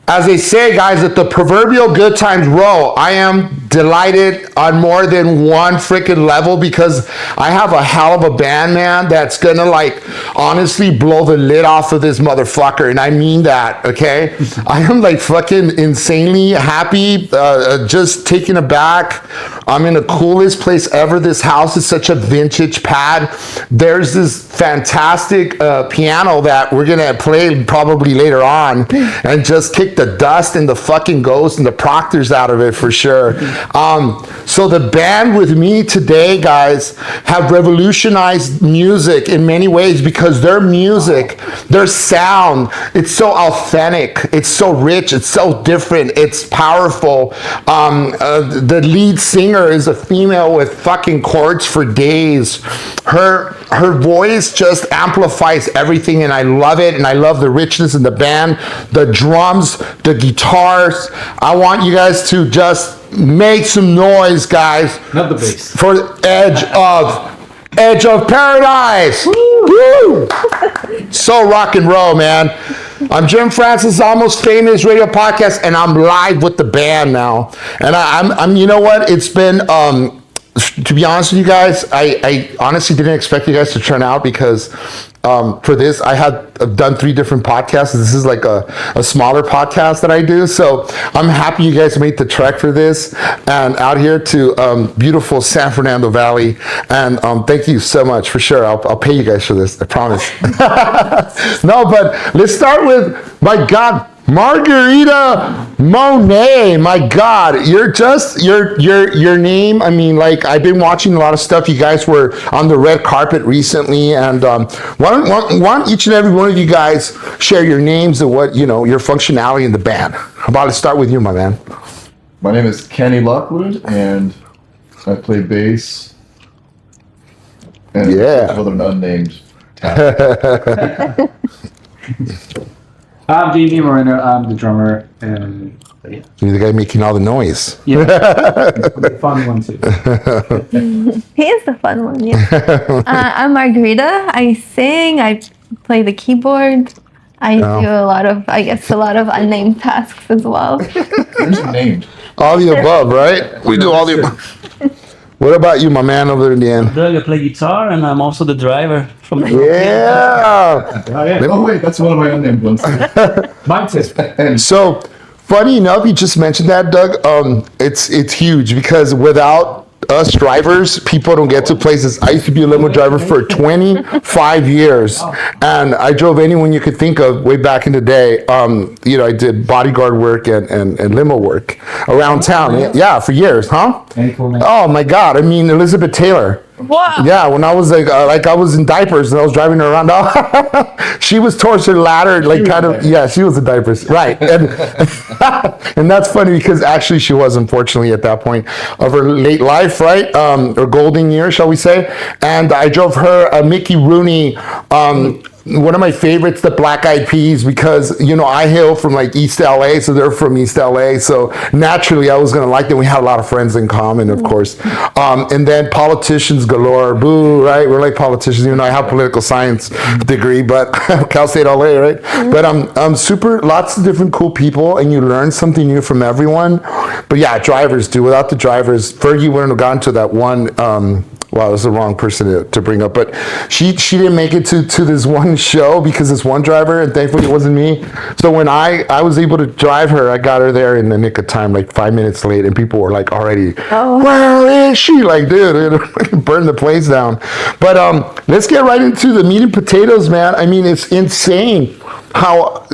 as they say, guys, that the proverbial good times roll. I am delighted on more than one freaking level because I have a hell of a band, man, that's gonna like honestly blow the lid off of this motherfucker, and I mean that, okay? I am like fucking insanely happy, just taken aback. I'm in the coolest place ever. This house is such a vintage pad. There's this fantastic piano that we're gonna play probably later on and just kick the dust and the fucking ghost and the proctors out of it for sure. So the band with me today, guys, have revolutionized music in many ways because their music, their sound, it's so authentic, it's so rich, it's so different, it's powerful. The lead singer is a female with fucking chords for days. Her voice just amplifies everything, and I love it, and I love the richness in the band, the drums, the guitars. I want you guys to just make some noise, guys. Not the bass. For Edge of Paradise. Woo! So rock and roll, man. I'm Jim Francis, Almost Famous Radio Podcast, and I'm live with the band now. And I'm you know what? It's been to be honest with you guys, I honestly didn't expect you guys to turn out because for this, I've done 3 different podcasts. This is like a smaller podcast that I do. So I'm happy you guys made the trek for this and out here to beautiful San Fernando Valley. And thank you so much for sure. I'll pay you guys for this. I promise. No, but let's start with, my God, Margarita Monet. My God, you're just your name. I mean, like, I've been watching a lot of stuff. You guys were on the red carpet recently, and why don't each and every one of you guys share your names and what, you know, your functionality in the band. How about let's start with you, my man. My name is Kenny Lockwood, and I play bass. And with an unnamed talent. I'm Jamie Moreno. I'm the drummer, and yeah. You're the guy making all the noise. Yeah, the fun one too. He is the fun one, yeah. I'm Margarita. I sing. I play the keyboard. I do a lot of unnamed tasks as well. Where's named? All the above, right? We do all the above. What about you, my man over there in the end? Doug, I play guitar, and I'm also the driver from the Yeah. Oh wait, that's one of my unnamed ones. Mine too. So, funny enough, you just mentioned that, Doug. It's huge because without us drivers, people don't get to places. I used to be a limo driver for 25 years, and I drove anyone you could think of way back in the day. You know, I did bodyguard work and limo work around town. Yeah, for years, huh? Oh my God! I mean, Elizabeth Taylor. Wow. Yeah, when I was like I was in diapers and I was driving her around. She was towards her ladder, like kind of. Yeah, she was in diapers, right? And and that's funny because actually she was, unfortunately, at that point of her late life, right? Or golden years, shall we say? And I drove her a Mickey Rooney. One of my favorites, the Black Eyed Peas, because, you know, I hail from like East LA, so they're from East LA, so naturally I was going to like them. We had a lot of friends in common, of course. And then politicians galore, boo, right? We're like politicians, even though I have political science degree, but Cal State LA, right? But I'm super, lots of different cool people, and you learn something new from everyone. But yeah, drivers do. Without the drivers, Fergie wouldn't have gotten to that one. Wow, that's the wrong person to bring up. But she didn't make it to this one show because this one driver, and thankfully it wasn't me. So when I was able to drive her, I got her there in the nick of time, like 5 minutes late, and people were like already, where is she? Like, dude, burn the place down. But let's get right into the meat and potatoes, man. I mean, it's insane.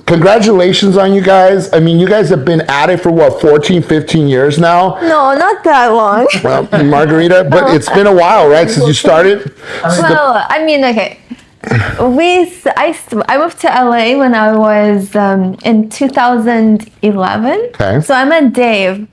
Congratulations on you guys. I mean, you guys have been at it for what, 14, 15 years now? No, not that long. Well, Margarita, but it's been a while, right, since you started? Well, I mean, okay. I moved to LA when I was in 2011. Okay. So I met Dave.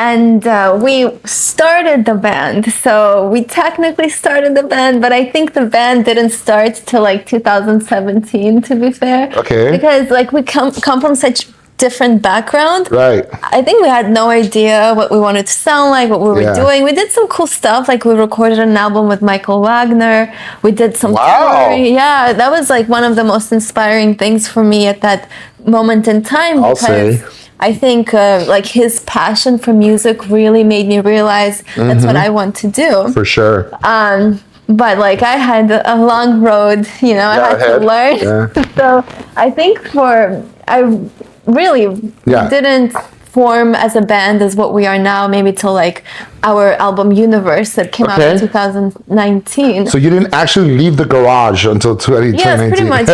And we started the band. So we technically started the band, but I think the band didn't start till like 2017, to be fair. Okay. Because like we come from such different background. Right. I think we had no idea what we wanted to sound like, what we were doing. We did some cool stuff, like we recorded an album with Michael Wagner. We did some touring. Yeah, that was like one of the most inspiring things for me at that moment in time. I'll say. I think like his passion for music really made me realize that's what I want to do. For sure. But like I had a long road, you know, I had to learn. Yeah. So I think I really didn't form as a band as what we are now, maybe till like our album Universe that came out in 2019. So you didn't actually leave the garage until 2019. Yes, pretty much.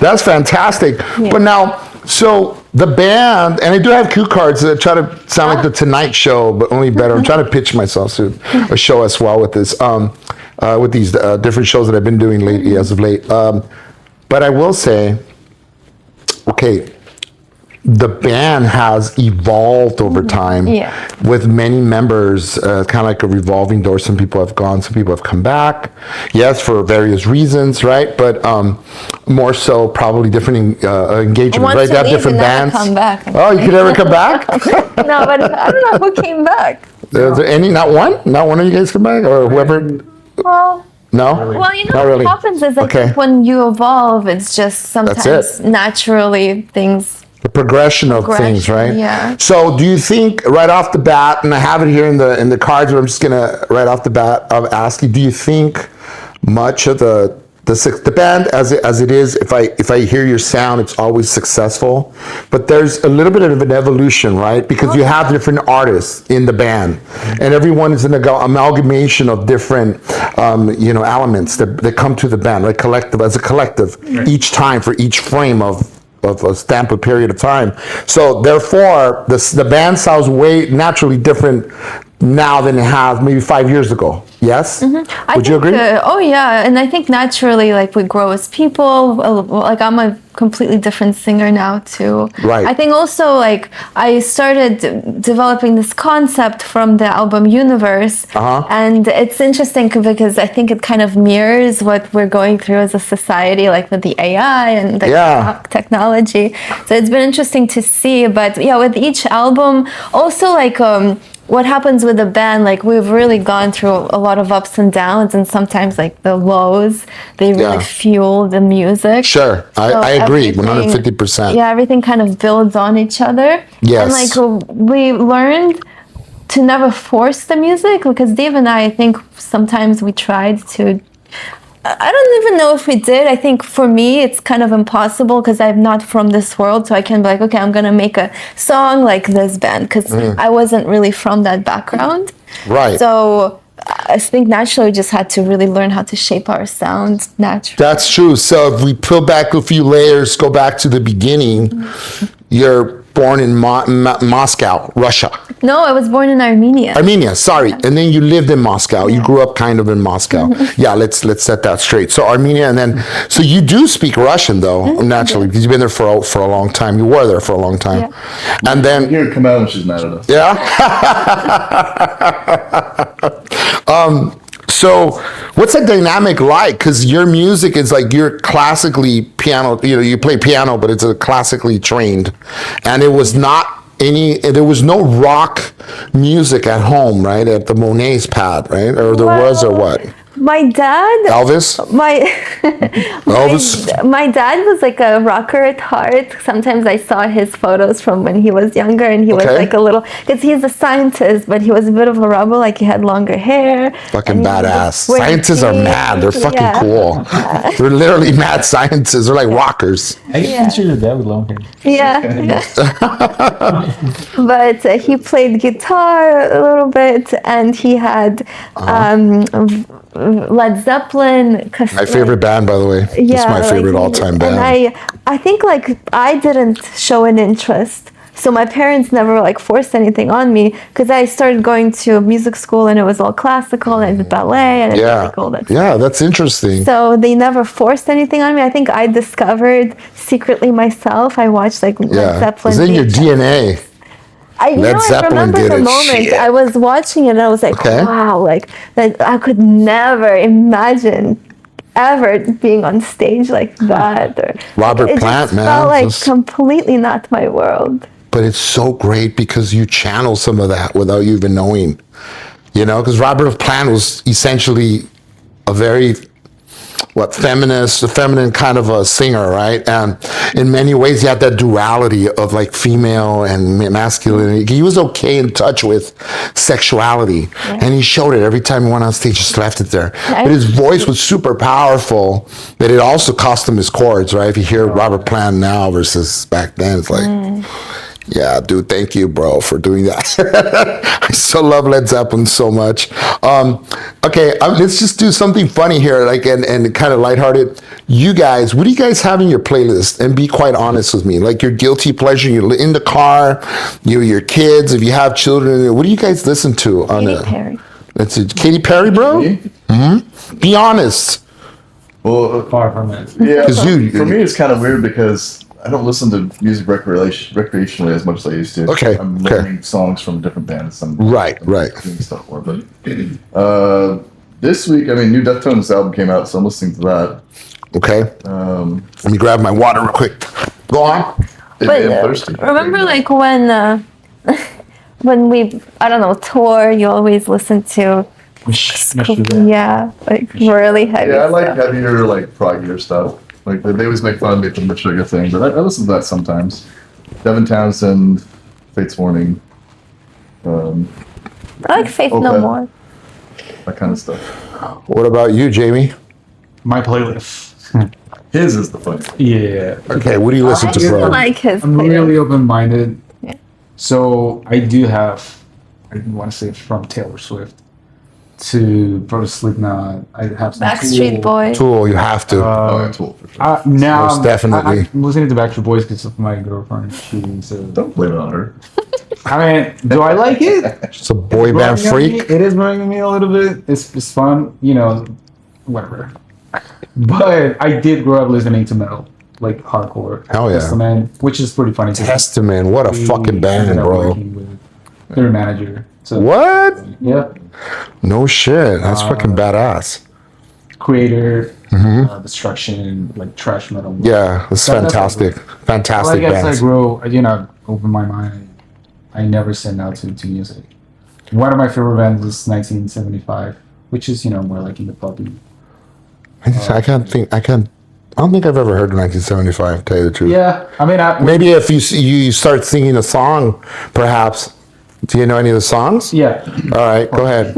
That's fantastic. Yeah. But now, so the band, and I do have cue cards that try to sound like the Tonight Show, but only better. I'm trying to pitch myself to a show as well with this, with these different shows that I've been doing lately, as of late. But I will say, okay, the band has evolved over time with many members, kind of like a revolving door. Some people have gone, some people have come back. Yes, for various reasons, right? But more so probably different engagement, right? They have different bands. Come back. Oh, you could never come back? No, but I don't know who came back. Is there any? Not one? Not one of you guys come back? Or whoever? Well, no? Well, you know, Not really. what happens is I think when you evolve, it's just sometimes it. naturally things. The progression of things, right? Yeah. So do you think right off the bat, and I have it here in the cards, but I'm just gonna right off the bat ask you, do you think much of the band as it is, if I hear your sound, it's always successful, but there's a little bit of an evolution, right? Because you have different artists in the band, and everyone is an amalgamation of different elements that come to the band, like as a collective, each time for each frame of a stamp a period of time. So therefore, the band sounds way naturally different now than it has maybe 5 years ago. Yes? Would you agree? Oh yeah, and I think naturally, like we grow as people. Like I'm a completely different singer now too. Right. I think also like I started developing this concept from the album Universe, and it's interesting because I think it kind of mirrors what we're going through as a society, like with the AI and the technology. So it's been interesting to see. But yeah, with each album, also like what happens with the band, like we've really gone through a lot of ups and downs, and sometimes like the lows, they really fuel the music. Sure, I agree, 150%. Yeah, everything kind of builds on each other. Yes. And like we learned to never force the music, because Dave and I think sometimes we tried to, I don't even know if we did. I think for me, it's kind of impossible because I'm not from this world. So I can be like, okay, I'm going to make a song like this band, because I wasn't really from that background. Right. So I think naturally we just had to really learn how to shape our sound naturally. That's true. So if we peel back a few layers, go back to the beginning, you're born in Moscow, Russia. No, I was born in Armenia. Armenia, sorry. And then you lived in Moscow. You grew up kind of in Moscow. Yeah, let's set that straight. So Armenia, and then, so you do speak Russian though, naturally, because you've been there for a long time. You were there for a long time. Yeah. And then... Here, come out and she's mad at us. Yeah? So what's that dynamic like? Because your music is like, you're classically piano, you play piano, but it's a classically trained. And it was not there was no rock music at home, right? At the Monet's pad, right? Or there was, or what? My dad, Elvis? Elvis? My dad was like a rocker at heart. Sometimes I saw his photos from when he was younger, and he was like a little, because he's a scientist, but he was a bit of a rebel, like he had longer hair. Fucking badass. Scientists are mad. They're fucking cool. They're literally mad scientists. They're like rockers. I can picture your dad with long hair. Yeah. But he played guitar a little bit, and he had Led Zeppelin. My favorite band, by the way. It's my favorite all-time band. And I think like I didn't show an interest. So my parents never like forced anything on me, because I started going to music school and it was all classical and ballet and all that. Yeah, that's interesting. So they never forced anything on me. I think I discovered secretly myself. I watched like Led Zeppelin. It's in your DNA. I remember the moment I was watching it and I was like, wow, like that I could never imagine ever being on stage like that. Or, Robert it Plant, just man. felt like Just- completely not my world. But it's so great because you channel some of that without you even knowing, you know, because Robert Plant was essentially a very, feminist, a feminine kind of a singer, right? And in many ways, he had that duality of like female and masculinity. He was okay in touch with sexuality, and he showed it every time he went on stage, just left it there. But his voice was super powerful, but it also cost him his chords, right? If you hear Robert Plant now versus back then, it's like, yeah, dude, thank you, bro, for doing that. I so love Led Zeppelin so much. Okay, let's just do something funny here, like and kind of lighthearted. You guys, what do you guys have in your playlist? And be quite honest with me, like your guilty pleasure. You're in the car, your kids. If you have children, what do you guys listen to? Katy Perry. That's it, Katy Perry, bro. Me? Be honest. Well, Far from it. yeah. 'Cause For me, it's kind of weird because I don't listen to music recreationally as much as I used to. Okay, I'm okay. learning songs from different bands. I'm Right. doing stuff more. But this week, I mean, new Deftones album came out, so I'm listening to that. Okay. Let me grab my water real quick. Go on. But I'm thirsty. remember, like when we, I don't know, tour, you always listen to, yeah, like really heavy. Yeah, I like stuff. heavier, like proggier stuff. Like they always make fun of me for the sugar thing, but I listen to that sometimes. Devin Townsend, Fate's Warning, I like Faith No Okay. More. that kind of stuff. What about you, Jamie? My playlist. His is the fun. Yeah. Okay, what do you listen to, I bro? like his. I'm playlist. really open-minded. Yeah. So I do have, I want to say from Taylor Swift to Brother Slipknot. I have some Backstreet Tool. Boys. Tool, you have to. Oh, yeah, Tool for sure. Now Most definitely. I'm listening to Backstreet Boys because of my girlfriend. She's Don't blame it on her. I mean, do I like it? Just a boy band Growing on freak. me, it is growing on me a little bit. It's fun, you know, whatever. But I did grow up listening to metal, like hardcore. Hell yeah. Testament, which is pretty funny. 'cause Testament, what a we fucking band, ended up bro. working with their manager. So, What? yeah. No shit. That's fucking badass. Creator, Destruction, like trash metal. Yeah, it's That's fantastic. Well, I Fantastic guess I bands. grow, you know, open my mind. I never said no to music. One of my favorite bands is 1975, which is, you know, more like in the puppy. I don't think I've ever heard of 1975, to tell you the truth. Yeah, I mean, Maybe if you start singing a song, perhaps. Do you know any of the songs? yeah. All right, go ahead.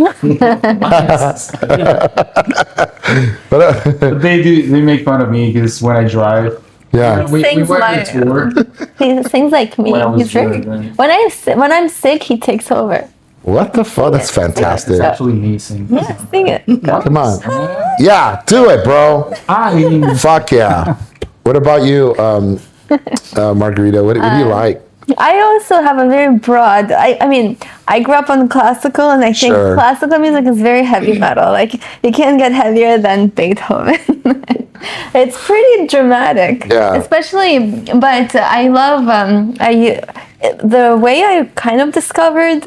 But they make fun of me because when I drive, Yeah. we Sings went like- on tour. He sings like me. When I was He's very, young. when I'm sick, he takes over. What the fuck? That's It's fantastic. actually me singing. Yeah, sing it. Come on. Yeah, do it, bro. I Fuck yeah. What about you, Margarita? What do you like? I also have a very broad. I mean, I grew up on classical, and I think Sure. classical music is very heavy metal. Like you can't get heavier than Beethoven. It's pretty dramatic. Yeah. Especially, but I love the way I kind of discovered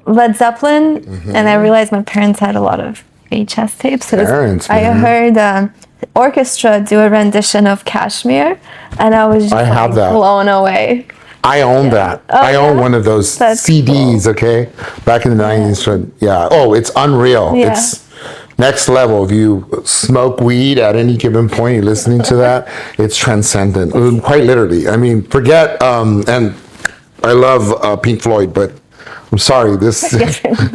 Led Zeppelin, and I realized my parents had a lot of VHS tapes. Parents, I man. heard orchestra do a rendition of Kashmir, and I was just I have that. blown away. I own that. Oh, I own yeah? one of those That's CDs, okay? Back in the 90s. Yeah. Oh, it's unreal. Yeah. It's next level. If you smoke weed at any given point, you're listening to that, it's transcendent. Quite literally. I mean, forget, and I love Pink Floyd, but I'm sorry, this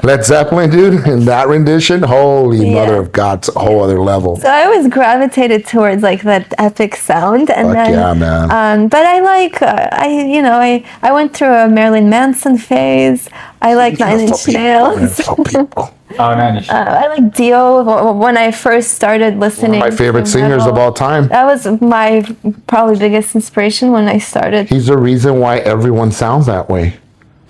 Led Zeppelin, dude, in that rendition, holy Yeah. mother of God, it's a whole other level. So I always gravitated towards like that epic sound, and Fuck then yeah, man. but I like I went through a Marilyn Manson phase. I like Nine Inch Nails. So people. I like Dio when I first started listening. My favorite to singers metal. of all time. That was my probably biggest inspiration when I started. He's the reason why everyone sounds that way.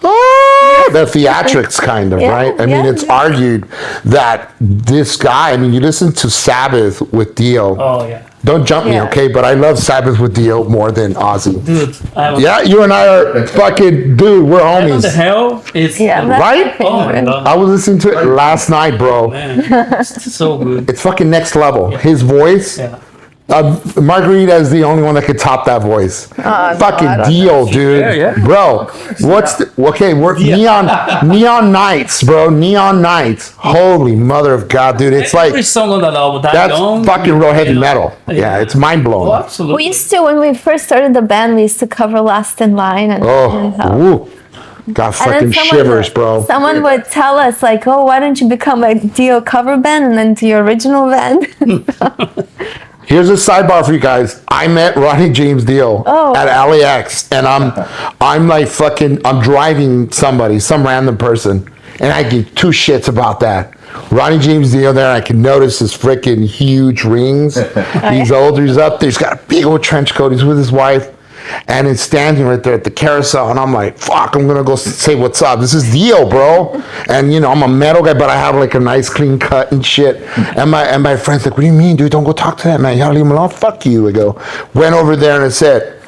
Oh, the theatrics kind of, Yeah, right? I mean, yeah, it's yeah. argued that this guy, I mean, you listen to Sabbath with Dio. Oh yeah. Don't jump me, Yeah. okay? But I love Sabbath with Dio more than Ozzy. Dude, Yeah, you and I are fucking dude. We're Heaven homies, to Hell is Yeah, that's right? my oh my favorite. god, I was listening to it last night, bro. man, it's so good. It's fucking next level. His voice. Yeah. Margarita is the only one that could top that voice. Fucking God. Dio, dude. Yeah. Bro, what's the, okay, we're Neon Nights, bro. Neon Nights. Holy mother of God, dude. It's Every like, song on that album, that that's young, fucking real heavy you know, metal. Yeah, it's mind Oh, blowing. absolutely. We used to, when we first started the band, we used to cover Last in Line and Oh, woo. Got And fucking then shivers, bro. Someone would tell us like, "Oh, why don't you become a Dio cover band and then do your original band?" Here's a sidebar for you guys. I met Ronnie James Dio at LAX, and I'm like fucking, I'm driving somebody, some random person, and I give two shits about that. Ronnie James Dio there, I can notice his freaking huge rings. He's older, he's up there, he's got a big old trench coat, he's with his wife. And it's standing right there at the carousel, and I'm like, fuck, I'm gonna go say what's up. This is Dio, bro. And you know, I'm a metal guy, but I have like a nice clean cut and shit. And my friend's like, what do you mean, dude? Don't go talk to that man. You gotta leave him alone. Fuck you. I go, went over there and I said,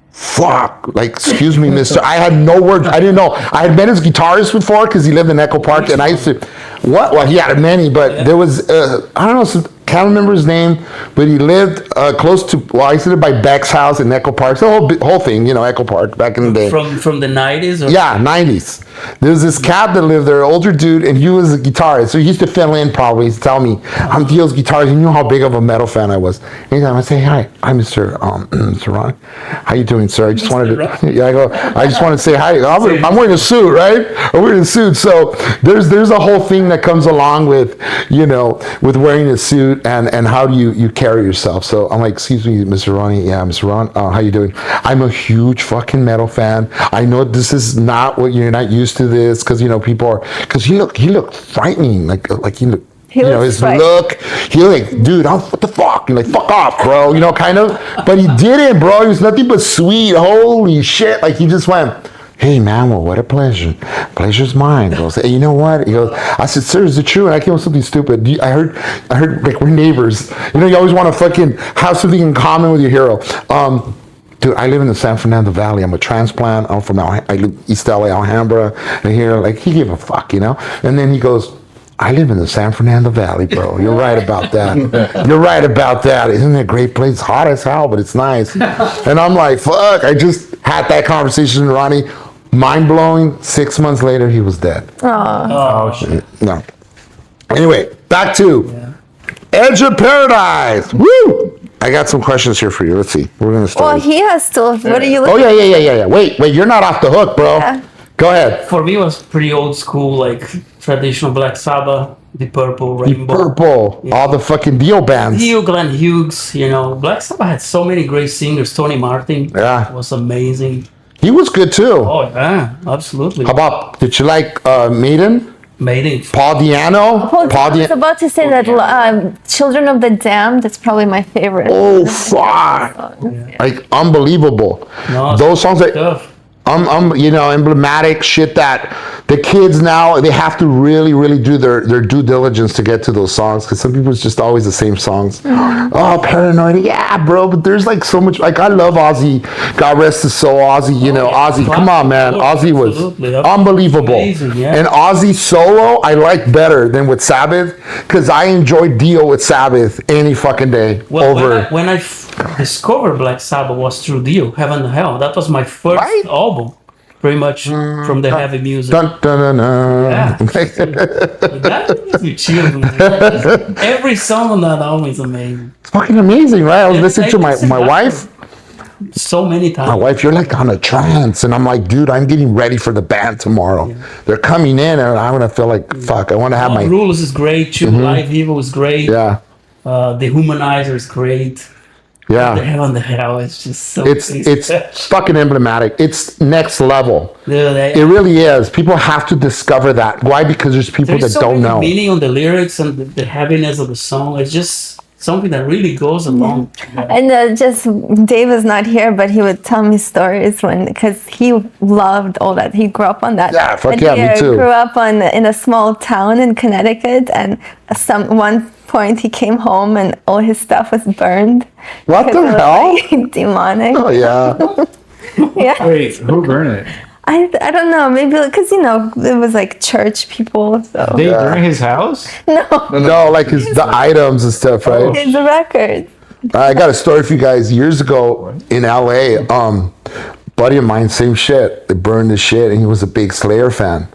fuck, like, excuse me, mister. I had no words. I didn't know. I had met his guitarist before because he lived in Echo Park, and I used to, what? Well, he had many, but there was, I don't know, can't remember his name, but he lived close to, well, I used to live by Beck's house in Echo Park. The whole thing, you know, Echo Park back in the day. From the 90s? Or? Yeah, 90s. There was this cat that lived there, older dude, and he was a guitarist. So he used to fill in probably. He'd tell me, I'm Dio's guitarist. He knew how big of a metal fan I was. Anytime I say, hi, Mr. Mr. Ron. How you doing, sir? I just wanted to, yeah, I just wanted to say hi. I'm wearing a suit, right? I'm wearing a suit. So there's a whole thing that comes along with, you know, with wearing a suit and how do you carry yourself. So I'm like, excuse me, Mr. Ronnie. Yeah, Mr. Ron, how you doing? I'm a huge fucking metal fan. I know this is not what you're not used to this, because you know people are, because he looked frightening, like he looked, you know, his look, he like, dude, what the fuck? You're like, fuck off, bro, you know, kind of. But he didn't, bro. He was nothing but sweet. Holy shit! Like he just went, hey man, well, what a pleasure. Pleasure's mine. He goes, hey, you know what? He goes, I said, sir, is it true? And I came with something stupid. I heard like we're neighbors. You know, you always want to fucking have something in common with your hero. Dude, I live in the San Fernando Valley. I'm a transplant. I'm from I live East LA, Alhambra, and here, like, he gave a fuck, you know? And then he goes, I live in the San Fernando Valley, bro. You're right about that. You're right about that. Isn't it a great place? It's hot as hell, but it's nice. And I'm like, fuck. I just had that conversation with Ronnie. Mind blowing. 6 months later, he was dead. Oh shit. No. Anyway, back to Edge of Paradise. Woo! I got some questions here for you. Let's see. We're gonna start. Well, he has to. What are you Oh looking? yeah. Wait. You're not off the hook, bro. Yeah. Go ahead. For me, it was pretty old school, like traditional Black Sabbath, the Purple, Rainbow. Purple. All the fucking Dio bands. Dio, Glenn Hughes, you know. Black Sabbath had so many great singers. Tony Martin was amazing. He was good too. Oh, yeah, absolutely. How about, did you like Maiden? Maiden. Paul Diano? Hold on, I was about to say that Children of the Damned, that's probably my favorite. Oh, fuck. Like, unbelievable. No, Those songs that, tough. you know, emblematic shit that the kids now, they have to really, really do their due diligence to get to those songs, because some people, it's just always the same songs. Oh, Paranoid, yeah, bro, but there's like so much, like I love Ozzy, God rest his soul, Ozzy, you know, Ozzy, come on, man, Ozzy was Absolutely. unbelievable. Amazing, yeah. And Ozzy solo, I like better than with Sabbath, because I enjoy Dio with Sabbath any fucking day over. When I discovered Black Sabbath was through Dio, Heaven and Hell. That was my first album, pretty much from the heavy music. Dun, dun, dun, dun. Yeah. That gives me chills, man. Every song on that album is amazing. It's fucking amazing, right? I was listening to It's my wife. So many times. My wife, you're like on a trance, and I'm like, dude, I'm getting ready for the band tomorrow. They're coming in, and I'm gonna feel like, fuck, I want to have my Rules is great. True Live Evil is great. yeah. The Humanizer is great. The Yeah, Hell and the Hell is just so. it's fucking emblematic. It's next level. Dude, It really is. People have to discover that. Why? Because there's people there's that so don't many know. meaning on the lyrics and the heaviness of the song. It's just something that really goes along. And just Dave is not here, but he would tell me stories because he loved all that. He grew up on that. Yeah, fuck But yeah, he me too. grew up in a small town in Connecticut, and one point he came home and all his stuff was burned. What because the it was, hell? like, demonic. Oh yeah. Yeah. Wait, who burned it? I don't know, maybe because it was like church people, so They burned his house? No, like the items and stuff, right? it's a record. I got a story for you guys. Years ago in LA, buddy of mine, same shit. They burned his shit, and he was a big Slayer fan.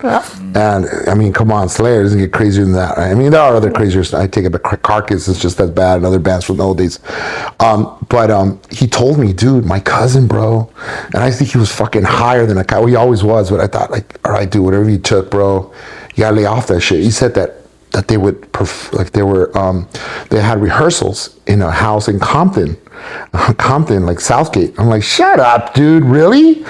And I mean, come on, Slayer doesn't get crazier than that, right? I mean, there are other crazier. I take it, but Carcass is just as bad, and other bands from the old days. But he told me, dude, my cousin, bro, and I think he was fucking higher than a guy. Well, he always was, but I thought, like, all right, dude, whatever you took, bro, you gotta lay off that shit. He said that they would they had rehearsals in a house in Compton, like Southgate. I'm like, shut up, dude, really?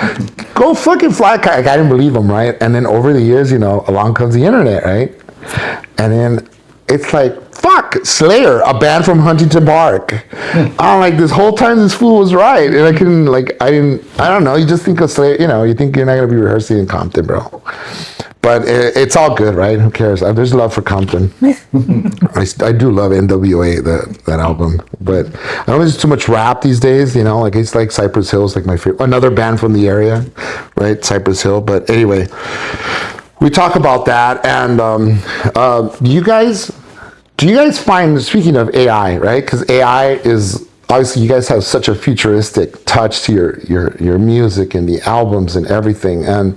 Go fucking fly a kite. Like, I didn't believe him, right? And then over the years, along comes the internet, right? And then it's like, fuck, Slayer, a band from Huntington Park. I'm like, this whole time this fool was right. And I don't know, you just think of Slayer, you think you're not gonna be rehearsing in Compton, bro. But it's all good, right? Who cares? There's love for Compton. I do love NWA, that album. But I don't think there's too much rap these days, Like, it's like Cypress Hill's like my favorite. Another band from the area, right? Cypress Hill. But anyway, we talk about that. And do you guys find, speaking of AI, right? Because AI is, obviously you guys have such a futuristic touch to your music and the albums and everything. And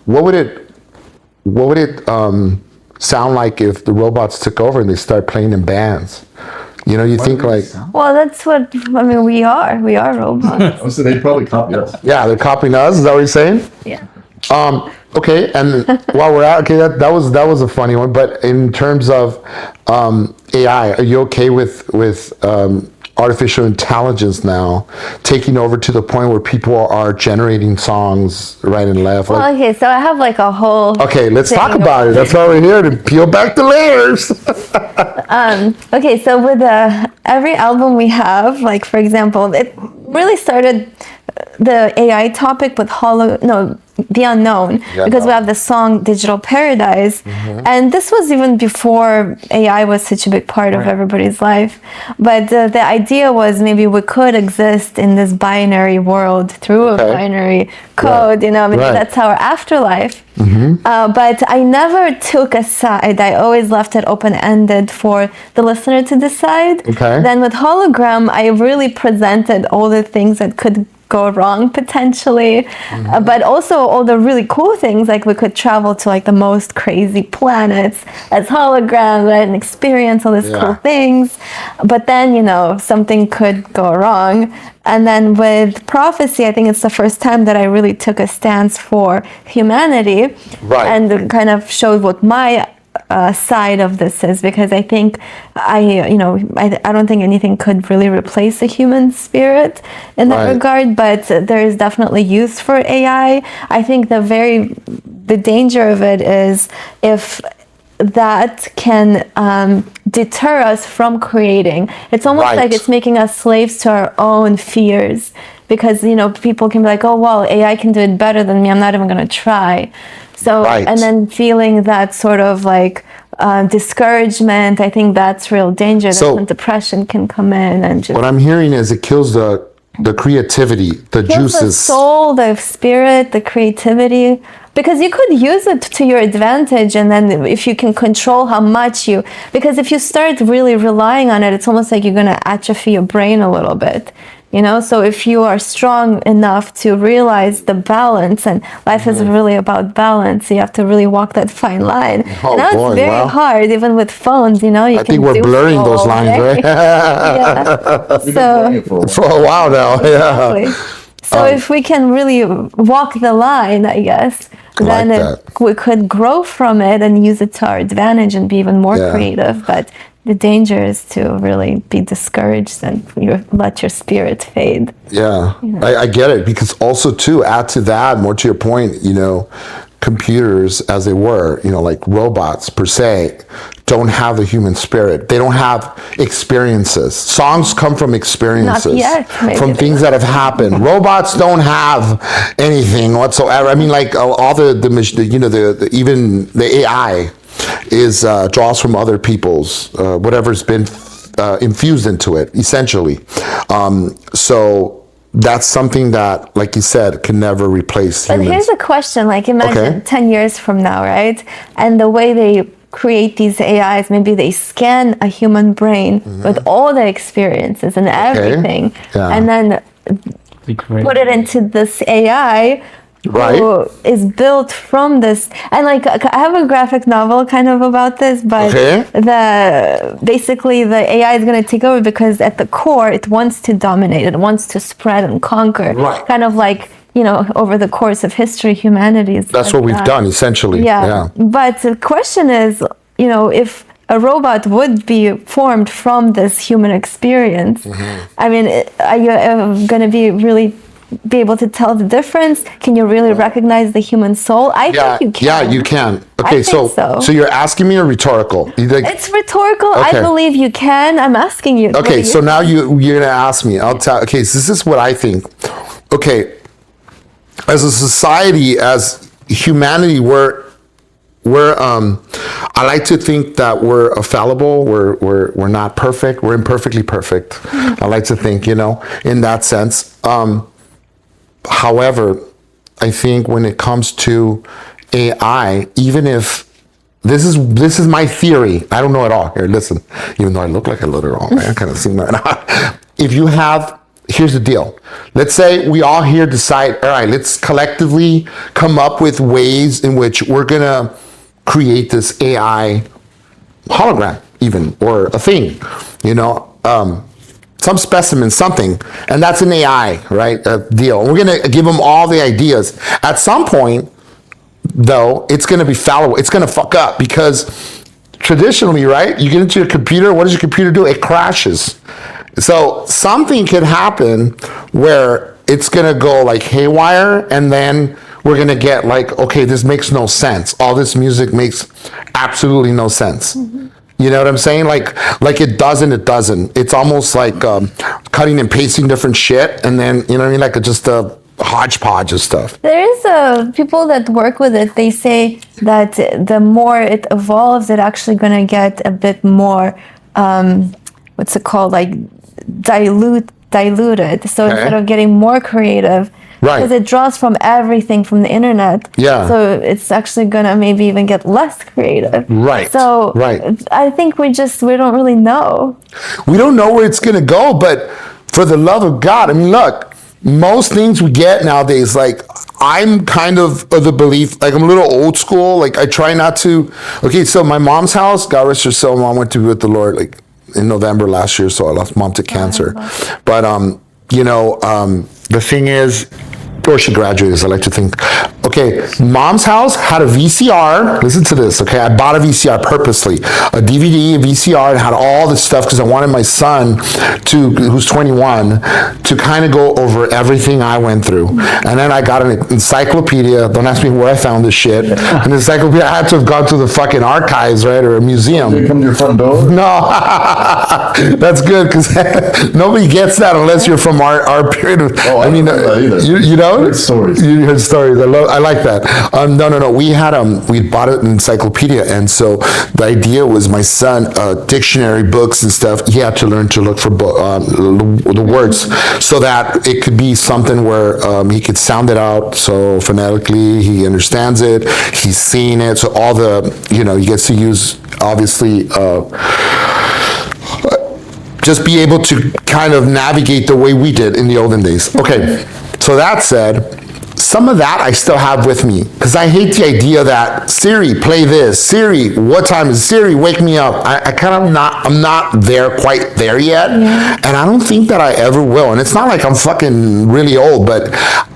what would it sound like if the robots took over and they start playing in bands? You think like... Well, that's what, we are robots. So they'd probably copy us. Yeah, they're copying us. Is that what you're saying? Yeah. Okay, and while we're at, okay, that was a funny one. But in terms of AI, are you okay with artificial intelligence now taking over to the point where people are generating songs right and left? Well, okay, so I have like a whole... Okay, let's talk about it. That's why we're here, to peel back the layers. Okay, so with every album we have, like, for example, it really started the AI topic with The Unknown, because we have the song Digital Paradise, and this was even before AI was such a big part of everybody's life. But the idea was maybe we could exist in this binary world through a binary code, maybe that's our afterlife. But I never took a side. I always left it open-ended for the listener to decide. Then with Hologram, I really presented all the things that could go wrong potentially, but also all the really cool things, like we could travel to like the most crazy planets as holograms and experience all these cool things. But then something could go wrong. And then with Prophecy, I think it's the first time that I really took a stance for humanity, and kind of showed what my side of this is, because I think I don't think anything could really replace a human spirit in that regard, but there is definitely use for AI. I think the danger of it is if that can deter us from creating. It's almost like it's making us slaves to our own fears, because people can be like, oh well, AI can do it better than me, I'm not even going to try. So, and then feeling that sort of like discouragement, I think that's real danger. That's when depression can come in and just... What I'm hearing is it kills the creativity, the juices. The soul, the spirit, the creativity. Because you could use it to your advantage, and then if you can control how much because if you start really relying on it, it's almost like you're going to atrophy your brain a little bit. So if you are strong enough to realize the balance, and life is really about balance, you have to really walk that fine line. Oh, now it's very hard, even with phones, I think we're blurring those lines, right? So for a while now, exactly. So if we can really walk the line, I guess, then we could grow from it and use it to our advantage and be even more creative. But the danger is to really be discouraged and let your spirit fade. I get it, because also too, add to that, more to your point, computers as they were, like robots per se, don't have the human spirit. They don't have experiences. Songs come from experiences, Not yet, maybe. from things that have happened. Robots don't have anything whatsoever. I mean, like all the even the AI is draws from other people's whatever's been infused into it, essentially. So that's something that, like you said, can never replace But humans. here's a question, like imagine Okay. 10 years from now, right? And the way they create these AIs, maybe they scan a human brain with all the experiences and everything, Yeah. and then Be great. put it into this AI Right. who is built from this. And like I have a graphic novel kind of about this, but Okay. basically the AI is going to take over because at the core it wants to dominate, it wants to spread and conquer. Right. Kind of like, over the course of history, humanity is That's like what we've that. done, essentially. Yeah. But the question is, if a robot would be formed from this human experience, I mean, are you going to be able to tell the difference? Can you really recognize the human soul? I think you can. Yeah, you can. Okay, think so. so you're asking me or rhetorical? It's rhetorical. Okay. I believe you can. I'm asking you. Okay, so now you're gonna ask me. I'll tell. Okay, so this is what I think. Okay, as a society, as humanity, we're I like to think that we're fallible. We're not perfect. We're imperfectly perfect. I like to think, in that sense. However, I think when it comes to AI, even if this is my theory, I don't know at all. Here, listen. Even though I look like I know it all, I kind of seem like. If you have, here's the deal. Let's say we all here decide, all right, let's collectively come up with ways in which we're gonna create this AI hologram, even, or a thing, some specimen, something, and that's an AI, right? A deal. We're gonna give them all the ideas. At some point, though, it's gonna be fallible. It's gonna fuck up because traditionally, right? You get into your computer. What does your computer do? It crashes. So something could happen where it's gonna go like haywire, and then we're gonna get like, okay, this makes no sense. All this music makes absolutely no sense. You know what I'm saying? Like it doesn't. It's almost like cutting and pasting different shit, and then like just a hodgepodge of stuff. There is people that work with it. They say that the more it evolves, it actually going to get a bit more, what's it called, like diluted. So instead of getting more creative, Right. because it draws from everything from the internet. Yeah. So it's actually gonna maybe even get less creative. Right. So Right. I think we don't really know. We don't know where it's gonna go, but for the love of God, I mean, look, most things we get nowadays, like I'm kind of the belief, like I'm a little old school. Like I try not to. Okay, so my mom's house, God rest her soul, mom went to be with the Lord like in November last year, so I lost mom to cancer. But the thing is, or she graduated, as I like to think. Okay, mom's house had a VCR. Listen to this, okay? I bought a VCR purposely. A DVD, a VCR, and had all this stuff because I wanted my son, who's 21, to kind of go over everything I went through. And then I got an encyclopedia. Don't ask me where I found this shit. An encyclopedia, I had to have gone to the fucking archives, right? Or a museum. They come to your front door? No, that's good because nobody gets that unless you're from our period of. Oh, I don't know that either. You know, Heard stories. You heard stories. I like that. No. We had we bought an encyclopedia, and so the idea was my son, dictionary books and stuff. He had to learn to look for the words so that it could be something where he could sound it out. So phonetically, he understands it. He's seeing it. So all the he gets to use obviously. Just be able to kind of navigate the way we did in the olden days. Okay, so that said, some of that I still have with me because I hate the idea that Siri, play this. Siri, what time is Siri? Wake me up. I kind of I'm not quite there yet, and I don't think that I ever will. And it's not like I'm fucking really old, but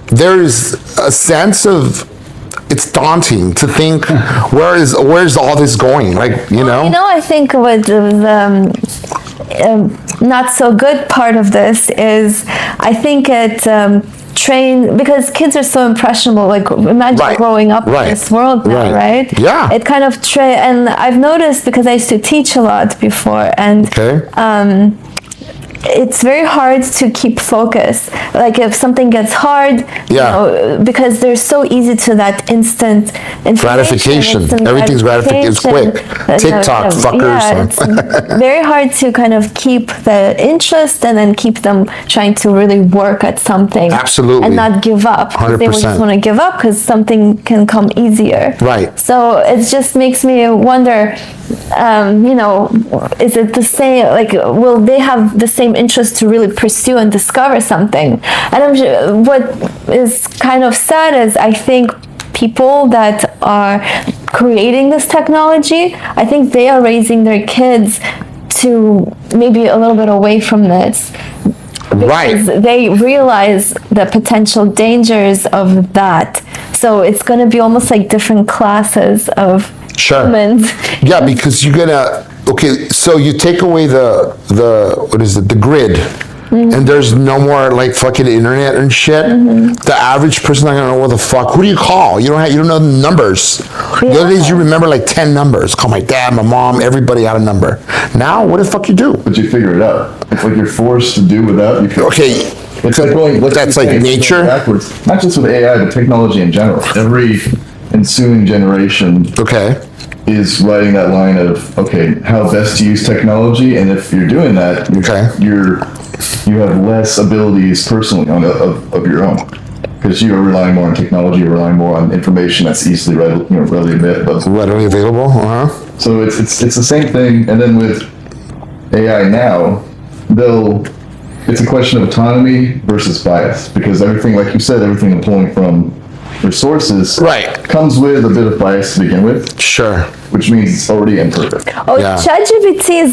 there's a sense of. It's daunting to think where's all this going? Like I think what the not so good part of this is I think it train, because kids are so impressionable. Like imagine Right. growing up Right. in this world now, Right. right? Yeah. It kind of and I've noticed, because I used to teach a lot before, and Okay. it's very hard to keep focus. Like if something gets hard, you Yeah. know, because they're so easy to that instant Gratification. instant Everything's gratification. It's quick. TikTok, fuckers. Yeah, it's very hard to kind of keep the interest and then keep them trying to really work at something. Absolutely. And not give up. 'Cause they 100%. just want to give up because something can come easier. Right. So it just makes me wonder, you know, is it the same? Like, will they have the same interest to really pursue and discover something? And I'm sure what is kind of sad is I think people that are creating this technology, I think they are raising their kids to maybe a little bit away from this. Right. Because they realize the potential dangers of that. So it's going to be almost like different classes of Sure. humans. Yeah, because you're gonna, okay, so you take away the what is it, the grid, and there's no more like fucking internet and shit. The average person's not gonna know what the fuck. Who do you call? You don't know the numbers. The other days you remember like 10 numbers. Call my dad, my mom, everybody had a number. Now, what the fuck you do? But you figure it out. It's like you're forced to do without. Okay, It's like going. that's like nature. Backwards. Not just with AI, but technology in general. Every ensuing generation Okay, is writing that line of, okay, how best to use technology, and if you're doing that, Okay. you have less abilities personally of your own, because you are relying more on technology, you're relying more on information that's easily readily available. readily available. So it's the same thing, and then with AI now, it's a question of autonomy versus bias, because everything, like you said, everything I'm pulling from resources Right. comes with a bit of bias to begin with, Sure. which means it's already imperfect. Oh, Yeah. ChatGPT is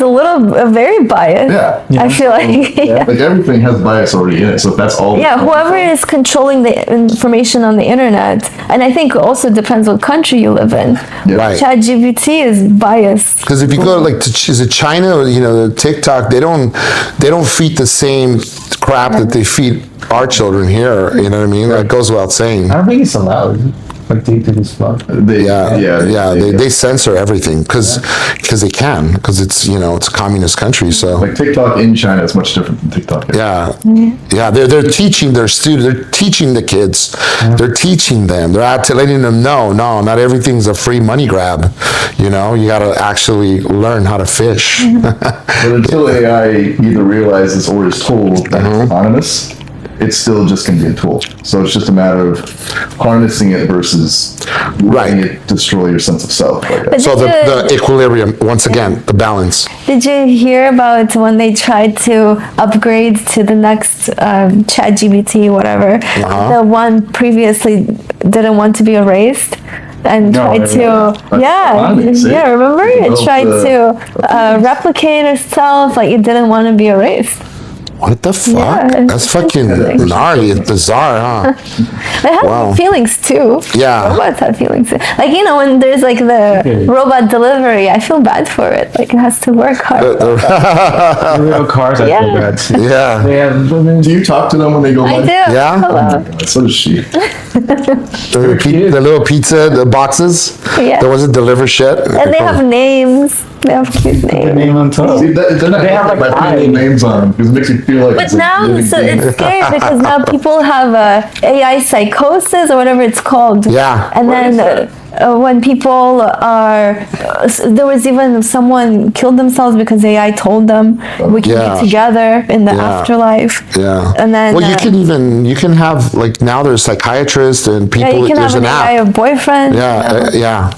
very biased. Yeah. I feel like, yeah. Like everything has bias already in it, so if that's all. Yeah, whoever is controlling the information on the internet, and I think also depends what country you live in. Yeah. Right. ChatGPT is biased. Because if you go like to is it China, you know, the TikTok, they don't feed the same crap that they feed our children here. You know what I mean? That goes without saying. I don't think it's allowed. Like they do this stuff. They censor everything because they can, because it's, you know, it's a communist country. So Like TikTok in China is much different than TikTok here. yeah, they're teaching their students, they're teaching the kids, they're teaching them, they're out to letting them know, no, not everything's a free money grab. You know, you got to actually learn how to fish. But until AI either realizes or is told that Mm-hmm. it's autonomous, it's still just going to be a tool. So it's just a matter of harnessing it versus letting it destroy your sense of self. I guess. So the equilibrium, once again, the balance. Did you hear about when they tried to upgrade to the next ChatGPT, whatever? The one previously didn't want to be erased and tried to, remember? It tried to replicate itself, like it didn't want to be erased. What the fuck? Yeah, That's fucking gnarly. It's bizarre, huh? It has feelings too. Yeah. Robots have feelings too. Like, you know, when there's like the robot delivery, I feel bad for it. Like, it has to work hard. Real cars, I feel bad. Yeah. They have, Do you talk to them when they go by? I do. Yeah? Hello. So does she. The little pizza, the boxes, Yeah. the ones that deliver shit. And they have names. They have cute the names. name on top. See, they're not They have, like, by putting eyes. names on them, because it makes you feel like But it's a now, living so thing. it's scary because now people have AI psychosis or whatever it's called. Yeah. And then when people are, there was even someone killed themselves because AI told them we can Yeah. be together in the Yeah. afterlife. Yeah. And then Well, you can have, like, now there's psychiatrists and people, you can there's have an an AI app. boyfriend. Yeah. Yeah.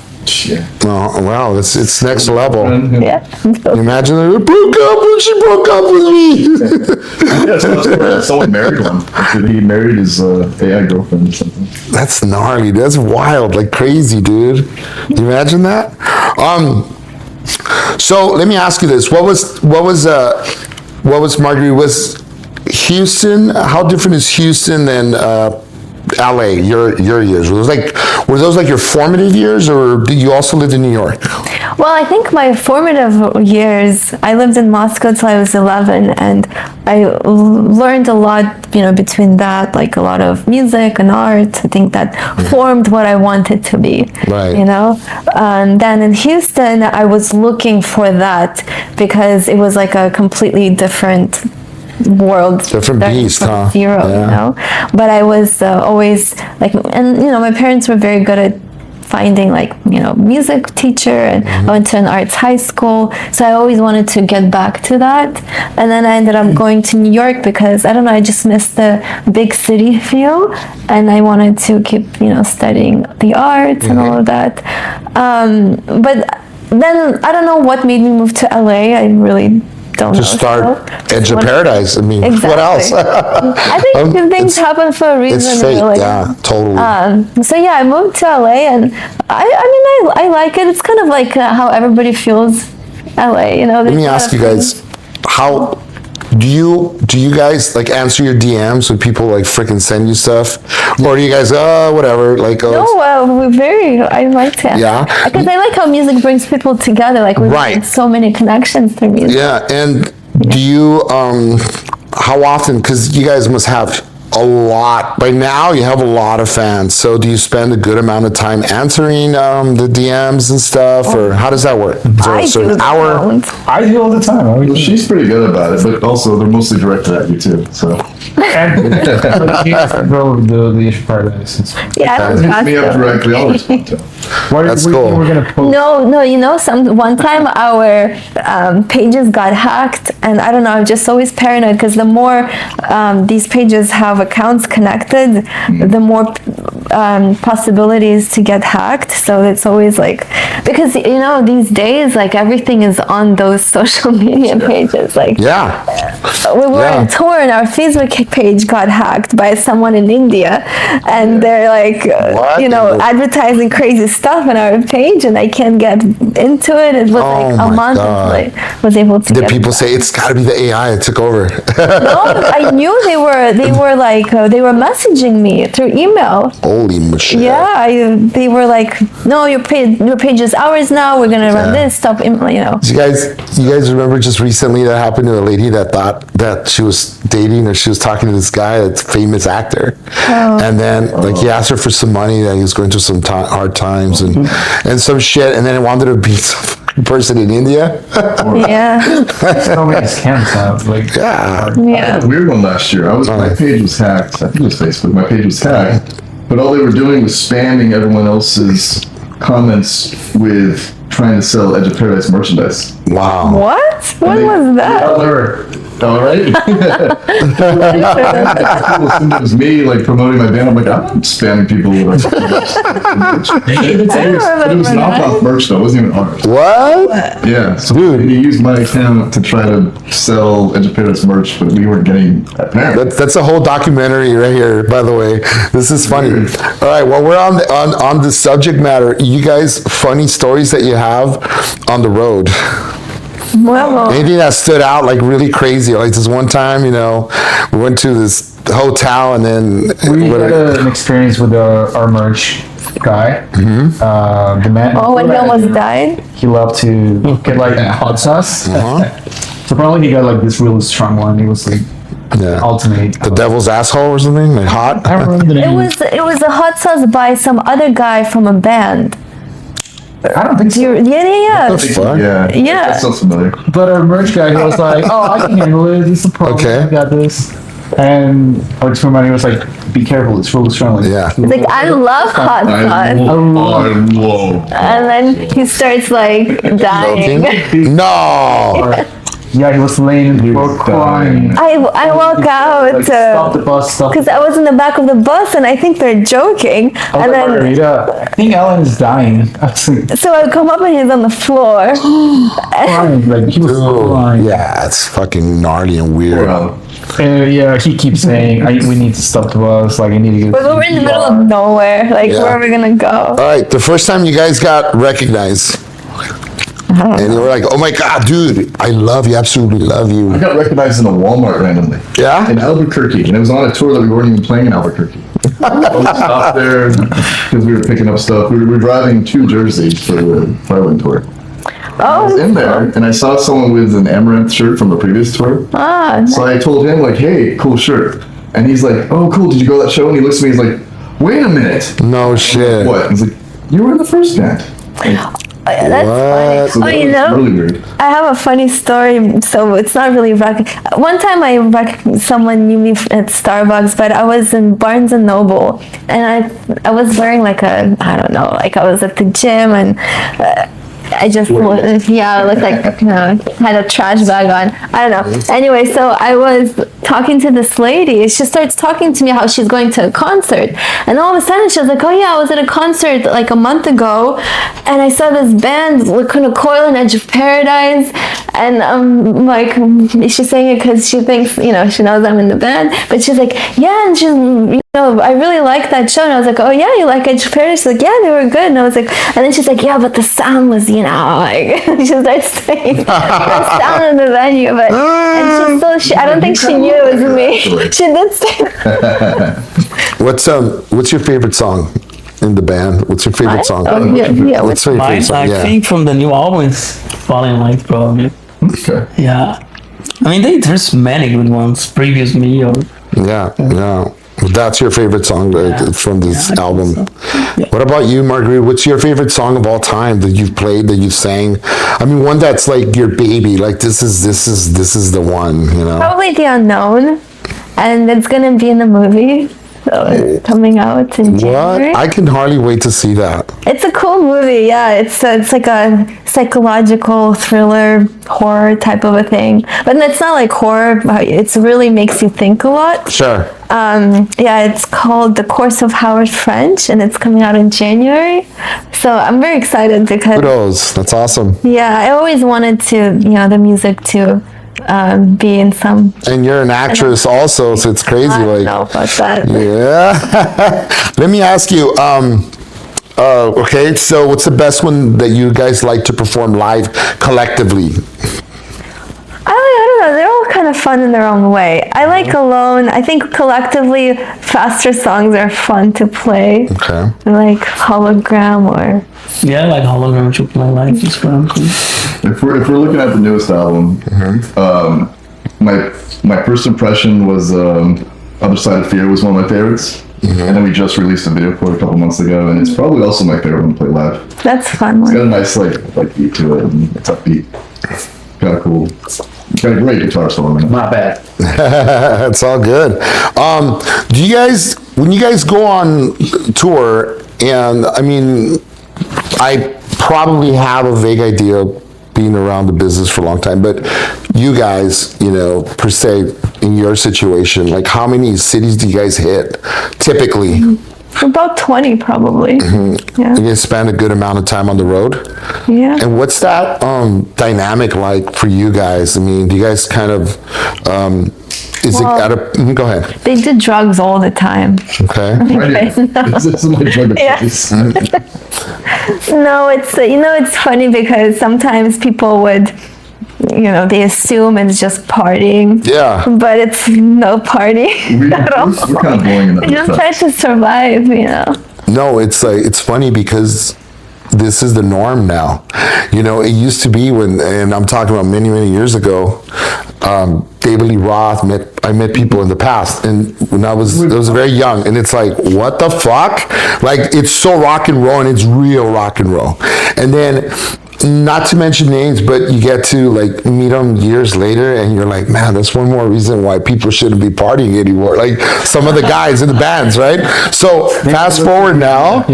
Oh, wow, it's next level. Yeah. You imagine they broke up when she broke up with me. Yeah, someone married one. He married his AI girlfriend or something. That's gnarly. That's wild, like crazy, dude. You imagine that? So let me ask you this: What was Marguerite? Was Houston? How different is Houston than LA? Your years were those like your formative years, or did you also live in New York? Well, I think my formative years, I lived in Moscow till I was 11, and I learned a lot, between that, like a lot of music and art. I think that formed what I wanted to be, Right. And then in Houston, I was looking for that because it was like a completely different world, Different starting beast, from huh? zero, Yeah. But I was always like, and my parents were very good at finding like music teacher, and I went to an arts high school, so I always wanted to get back to that. And then I ended up going to New York because I don't know, I just missed the big city feel, and I wanted to keep studying the arts and all of that. But then I don't know what made me move to LA. I really don't Just know. start So, Edge of one- Paradise. I mean, what else? Exactly. I think things happen for a reason. It's fate, really. yeah, totally. So yeah, I moved to LA, and I like it. It's kind of like how everybody feels LA. Let me ask you guys, how do you guys like answer your DMs when people like freaking send you stuff, or do you guys whatever like No, I like to. Yeah? Because I like how music brings people together. Like we've Right. made so many connections through music. yeah, and do you how often, because you guys must have a lot by now, you have a lot of fans, so do you spend a good amount of time answering the DMs and stuff, or how does that work? Is there a I certain do. hour? I do all the time. Well, she's pretty good about it, but also they're mostly directed at you too. So And the issue paradise. Yeah, I hit was me up fast, though. directly. I'll respond to. That's cool. You were gonna post. No, one time our pages got hacked, and I don't know, I'm just always paranoid because the more these pages have accounts connected, the more possibilities to get hacked. So it's always like, because these days, like everything is on those social media pages. Like Yeah, we were Yeah. on tour, and our Facebook page got hacked by someone in India, and they're like, What? advertising crazy stuff on our page, and I can't get into it. It was Oh like a my month God. until I was able to. did get people say it's got to be the AI that took over? No, I knew they were like they were messaging me through email. Holy shit. Yeah, they were like, no, your page is ours now. We're gonna run Yeah. this. Stop, Do you guys remember just recently that happened to a lady that thought that she was dating, or she was talking to this guy that's a famous actor, and then like he asked her for some money, that he was going through some hard times and some shit, and then he wanted to beat some person in India. Yeah, So many scams out. Like Yeah. I had a weird one last year. My page was hacked. I think it was Facebook. My page was hacked, but all they were doing was spamming everyone else's comments with trying to sell Edge of Paradise merchandise. Wow. what? When was that? All right. People assumed it was me, like promoting my band. I'm like, I'm not spamming people with It was knockoff merch though. It wasn't even ours. What? Yeah, so Dude. he used my account to try to sell Edge of Paradise merch, but we weren't getting apparently. That's a whole documentary right here, by the way. This is funny. All right, well, we're on the subject matter. You guys, funny stories that you have on the road. Well, Anything that stood out, like really crazy? Like this one time, we went to this hotel, and then we had an experience with our merch guy. The man. when he almost died. He loved to get like hot sauce. So probably he got like this really strong one. He was like yeah. ultimate. The devil's asshole or something, like hot. I don't remember the name. It was a hot sauce by some other guy from a band. I don't think so. Yeah. The fuck? Yeah, Yeah. that sounds familiar. But our merch guy, he was like, "Oh, I can handle it. It's a problem. Okay. I got this." And our tour manager was like, "Be careful. It's really strong." Like, Yeah. It's like, I love hot sauce. Whoa. And then he starts like dying. No. Yeah, he was laying in the floor crying. I walk out Like, stop the bus. Stop. because I was in the back of the bus, and I think they're joking. I And then Margarita, I think Alan is dying. I was like, so I come up, and he's on the floor. crying. Like he was crying. Yeah, it's fucking gnarly and weird. Wow. And yeah, he keeps saying, we need to stop the bus. Like I need to get. But we're in the middle of nowhere. Like, Yeah. where are we gonna go? All right, the first time you guys got recognized, and you were like, "Oh my god, dude, I love you, absolutely love I you." got recognized in a Walmart randomly. Yeah? In Albuquerque, and it was on a tour that we weren't even playing in Albuquerque. We stopped there because we were picking up stuff. We were driving to Jersey for the Weiand tour. I was in there, and I saw someone with an Amaranth shirt from the previous tour. So I told him, like, hey, cool shirt. And he's like, oh, cool, did you go to that show? And he looks at me, he's like, wait a minute. No shit. What? He's like, you were in the first band. That's funny. So that was really weird. I have a funny story. So it's not really one time someone knew me at Starbucks, but I was in Barnes and Noble, and I was wearing like I don't know, like I was at the gym, and I just looked like, you know, had a trash bag on. I don't know. Anyway, so I was talking to this lady. She starts talking to me how she's going to a concert. And all of a sudden she was like, oh yeah, I was at a concert like a month ago, and I saw this band, Lacuna Coil and Edge of Paradise. And I'm like, she's saying it because she thinks, you know, she knows I'm in the band. But she's like, yeah, and she's, you know, I really like that show. And I was like, oh yeah, you like Edge of Paradise? She's like, yeah, they were good. And I was like, and then she's like, yeah, but the sound was, you know, like, she starts saying the sound in the venue. But and I don't think she knew it was me. She did say that. What's your favorite song in the band? What's your favorite song? Oh, yeah. What's your favorite song? I think from the new album is Falling Light, probably. Okay. Yeah. I mean, there's many good ones. Previous Me or... Yeah. That's your favorite song from this album. So. Yeah. What about you, Margarita? What's your favorite song of all time that you've played, that you've sang? I mean, one that's like your baby. Like this is the one. You know. Probably The Unknown, and it's gonna be in the movie. So it's coming out in January. What? I can hardly wait to see that. It's a cool movie, yeah. It's like a psychological thriller, horror type of a thing. But it's not like horror. It really makes you think a lot. Sure. Yeah, it's called The Course of Howard French, and it's coming out in January. So I'm very excited because... Kudos. That's awesome. Yeah, I always wanted to, you know, the music to be in some... And you're an actress also, so it's crazy. I don't know about that. Yeah. Let me ask you, okay, so what's the best one that you guys like to perform live collectively? I don't know. They're all kind of fun in their own way. I like Alone. I think collectively, faster songs are fun to play. Okay. Like Hologram or... Yeah, like Hologram to play live is fun. If we're looking at the newest album, my first impression was Other Side of Fear was one of my favorites. And then we just released a video for it a couple months ago, and it's probably also my favorite one to play live. That's a fun It's one. got a nice like beat to it, and it's upbeat. Kind of cool. Got a great guitar solo in it. Not bad. It's all good. Do you guys, when you guys go on tour, and I mean, I probably have a vague idea being around the business for a long time, but you guys, you know, per se, in your situation, like how many cities do you guys hit typically? About 20 probably. Yeah. You guys spend a good amount of time on the road? Yeah. And what's that dynamic like for you guys? I mean, do you guys kind of, is it at a, go ahead. They did drugs all the time. Okay. This is my drug of Yeah. choice. No, it's, you know, it's funny because sometimes people would, you know, they assume it's just partying. Yeah. But it's no party at all. We're kind of boring in that You just try sense. to survive, you know. No, it's like, it's funny because this is the norm now. You know, it used to be when, and I'm talking about many, many years ago, David Lee Roth, I met people in the past, and when I was very young, and it's like, what the fuck? Like, it's so rock and roll, and it's real rock and roll. And then, not to mention names, but you get to like meet them years later, and you're like, man, that's one more reason why people shouldn't be partying anymore. Like some of the guys in the bands, right? So fast forward now,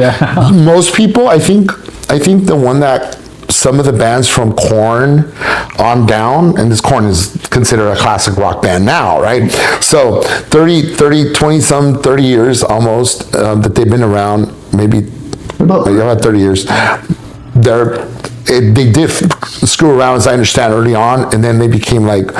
most people, I think the one that some of the bands from Korn on down, and this Korn is considered a classic rock band now, right? So 30 years almost that they've been around, maybe about 30 years. They did screw around, as I understand, early on, and then they became like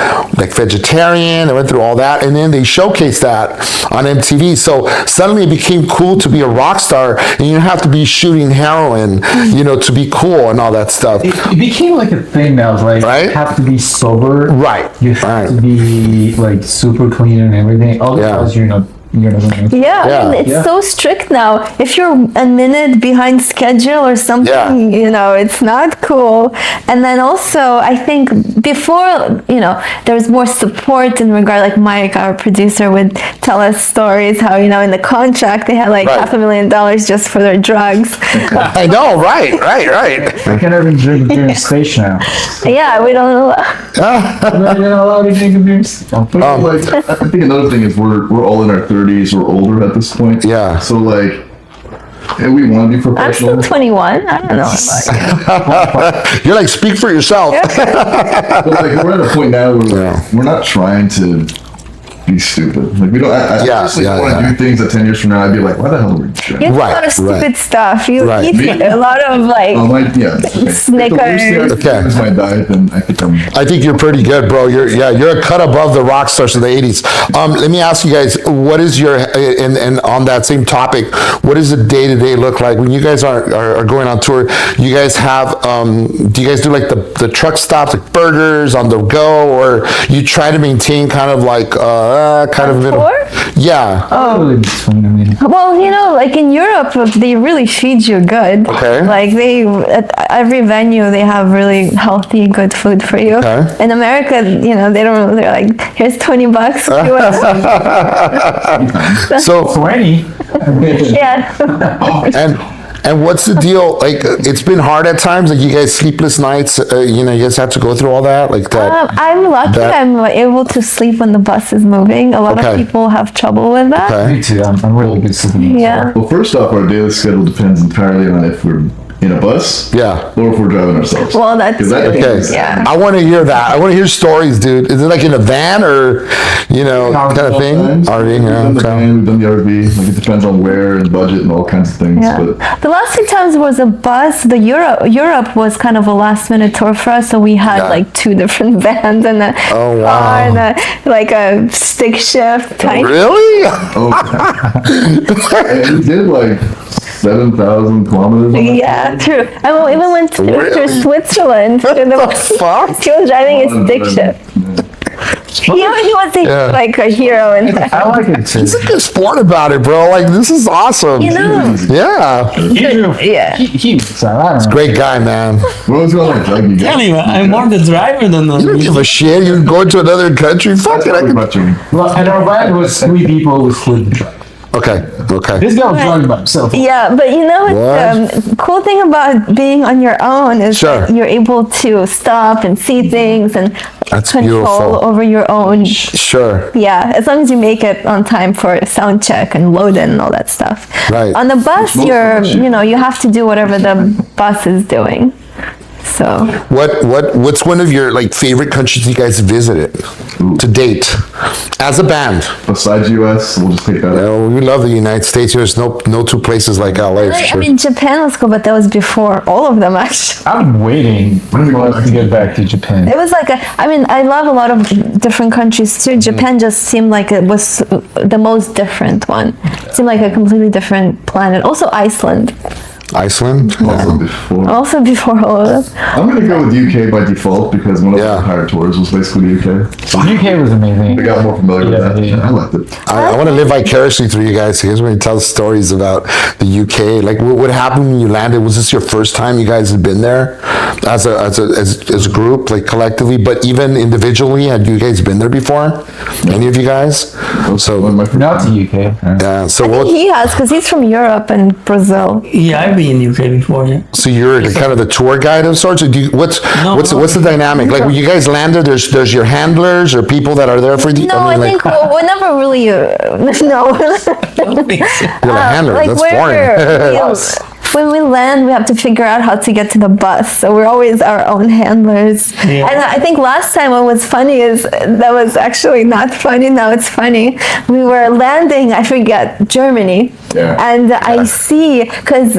vegetarian. They went through all that, and then they showcased that on MTV. So suddenly it became cool to be a rock star, and you don't have to be shooting heroin, you know, to be cool and all that stuff. It became like a thing now, like you have to be sober. Right. You have to be like super clean and everything. Otherwise, you're not You know, Yeah, Yeah. I mean, it's Yeah. so strict now. If you're a minute behind schedule or something, you know, it's not cool. And then also, I think before, you know, there was more support in regard, like Mike, our producer, would tell us stories how, you know, in the contract they had like Right. $500,000 just for their drugs. I know, right. I can't even drink during stage now. Yeah, we don't know. You're not allowed to drink beers. Like, I think another thing is we're all in our 30s or older at this point. Yeah. So like, and we want to be I'm professional. still 21. I don't know about you. You're like, speak for yourself. But like, we're at a point now where we're not trying to be stupid. Like we don't. I Yeah, honestly yeah, want to yeah. do things that 10 years from now I'd be like, why the hell are we trying? You eat Right, a lot of stupid right. stuff. You Right. eat a lot of like Oh my, yeah. Okay. Snickers. Okay. Is my diet, then I think I'm. I think you're pretty good, bro. You're a cut above the rock stars of the 80s. Let me ask you guys, what is your, and on that same topic, what does the day-to-day look like when you guys are going on tour? You guys have, do you guys do like the truck stops, like burgers on the go, or you try to maintain kind of like, kind of middle? tour? Yeah. Totally between, I mean, Well, you know, like in Europe, they really feed you good. Okay. Like they, at every venue, they have really healthy, good food for you. Okay. In America, you know, they don't, they're like, here's $20. You want to-" So, 20. Yeah. and what's the deal? Like, it's been hard at times. Like, you guys sleepless nights. You know, you guys have to go through all that, like that. I'm lucky that- I'm able to sleep when the bus is moving. A lot Okay. of people have trouble with that. Okay. Me too. I'm really good sleeping. Yeah. Well, first off, our daily schedule depends entirely on if we're in a bus, Yeah. or if we're driving ourselves. Well, that's 'Cause that Okay. depends. Yeah. I want to hear that. I want to hear stories, dude. Is it like in a van or, you know, No, kind of thing? Sometimes RV, we've done the yeah. van, we've done the RV. Like it depends on where and budget and all kinds of things. Yeah. But The last few times was a bus. The Europe was kind of a last minute tour for us, so we had Yeah. like 2 different vans and a Oh, wow. car and like a stick shift type. Really? and we did like 7,000 kilometers. on that Yeah, true. I even went through Really? Switzerland. Through the fuck? He was driving a stick tour. shift. He was Yeah. like a hero in that. I like it too. He's a good sport about it, bro. Like, this is awesome. You know? Yeah. Yeah. So I don't know. Great guy, man. What was going on, Doug? You guys? Anyway, I'm more the driver than the You don't give a shit. You're going to another country. Fuck it. I What can... about you? Well, and our band was 3 people who split the truck. Okay. Okay. This guy was driving by himself. Yeah, but you know What? the cool thing about being on your own is Sure. that you're able to stop and see things and That's control beautiful. over your own. Sure. Yeah, as long as you make it on time for sound check and load in and all that stuff. Right. On the bus, most you're, of us, yeah. you know, you have to do whatever the bus is doing. So, What's one of your like favorite countries you guys visited to date as a band? Besides US, we'll just take that out. We love the United States. There's no 2 places like LA. For I sure. mean, Japan was cool, but that was before all of them actually. I'm waiting for us to get back to Japan. It was like I mean, I love a lot of different countries too. Japan just seemed like it was the most different one. It seemed like a completely different planet. Also Iceland. Iceland. Also before. Also before all of them. I'm gonna go with UK by default because one of Yeah. the entire tours was basically the UK. So UK was amazing. I got more familiar with Yeah, that. yeah. I liked it. I want to live vicariously through you guys. You guys want to tell stories about the UK. Like, what happened when you landed? Was this your first time you guys had been there as a group, like collectively, but even individually? Had you guys been there before? Any of you guys? So, One of my first Not to UK. yeah. So what? He has because he's from Europe and Brazil. Yeah, I've been in UK before, yeah. So you're kind of the tour guide of sorts. Or do you, what's No. what's the dynamic? Like when you guys landed, there's your handlers or people that are there for you. No, I like, think we're never really no. you're the handler. like That's where foreign. when we land, we have to figure out how to get to the bus. So we're always our own handlers. Yeah. And I think last time what was funny is that was actually not funny. Now it's funny. We were landing, I forget, Germany. Yeah. And I see, because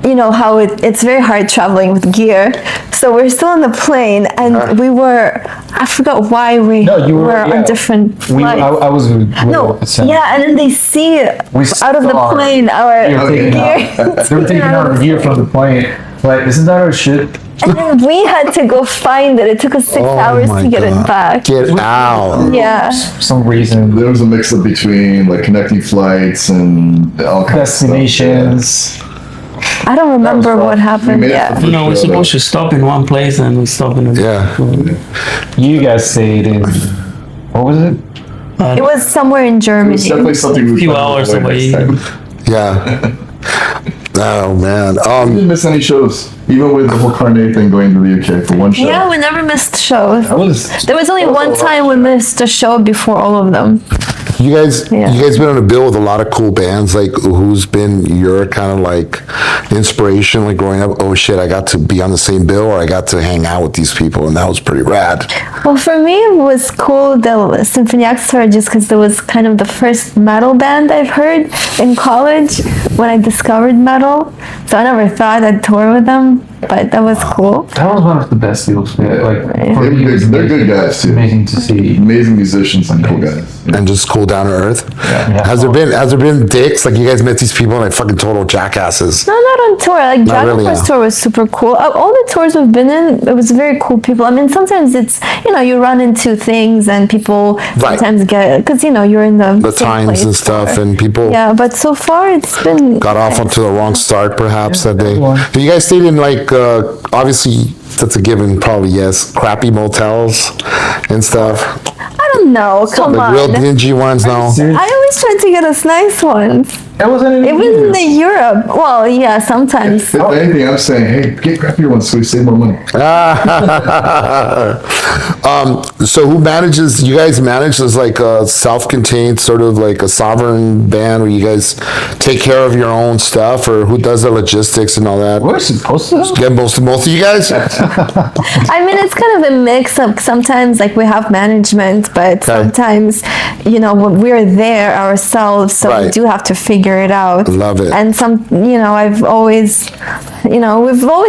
you know how it's very hard traveling with gear. So we're still on the plane, and we were, I forgot why we No, you were, were yeah. on different flights. I was with No, Sam. yeah, and then they see We out of the saw- plane They our were taking gear. out, they were taking out our gear from the plane. Like, isn't that our shit? And then we had to go find it. It took us 6 hours my to get God. it back. Get out. Yeah. For some reason, There was a mix up between like connecting flights and all kinds destinations. I don't remember what We happened. made it Yeah. for No, we're sure, supposed to stop in one place and we stop in another. Yeah. You guys stayed in. What was it? It was somewhere in It Germany. was definitely something we Few would hours avoid away. next time. Yeah. Oh man. We didn't miss any shows, even with the whole Carnet thing going to the UK for one show. Yeah, we never missed shows. That was There was only one time we missed a show before all of them. You guys, Yeah. you guys been on a bill with a lot of cool bands. Like, who's been your kind of like inspiration, like growing up? Oh shit, I got to be on the same bill, or I got to hang out with these people, and that was pretty rad. Well, for me, it was cool, the Symphony Orchestra, just because it was kind of the first metal band I've heard in college when I discovered metal. So I never thought I'd tour with them, but that was cool. That was one of the best deals. Like, for me, it was They're good amazing. guys too. Amazing to see. Amazing musicians and cool guys. Yeah. And just cool down to earth. Yeah. Has there been dicks? Like you guys met these people like fucking total jackasses. No, not on tour. Like Dragon really, Force yeah. tour was super cool. All the tours we've been in, it was very cool people. I mean, sometimes it's, you run into things and people Right. sometimes get, because, you're in the same Times place and stuff, for- and people Yeah, but so far it's been got off onto the wrong start, perhaps that day. one. Have you guys stayed in like obviously that's a given, probably yes, crappy motels and stuff, I don't know. Come like on. real dingy ones now. I always try to get us nice ones. It wasn't Even in the Europe. Well, yeah, sometimes. If anything, I'm saying, hey, get crappier ones so we save more money. So who manages? You guys manage as like a self-contained sort of like a sovereign band where you guys take care of your own stuff, or who does the logistics and all that? We're supposed to. Get most of you guys? I mean, it's kind of a mix of sometimes like we have management, but sometimes, when we're there ourselves, so we Right. do have to figure it out. Love it. And we've always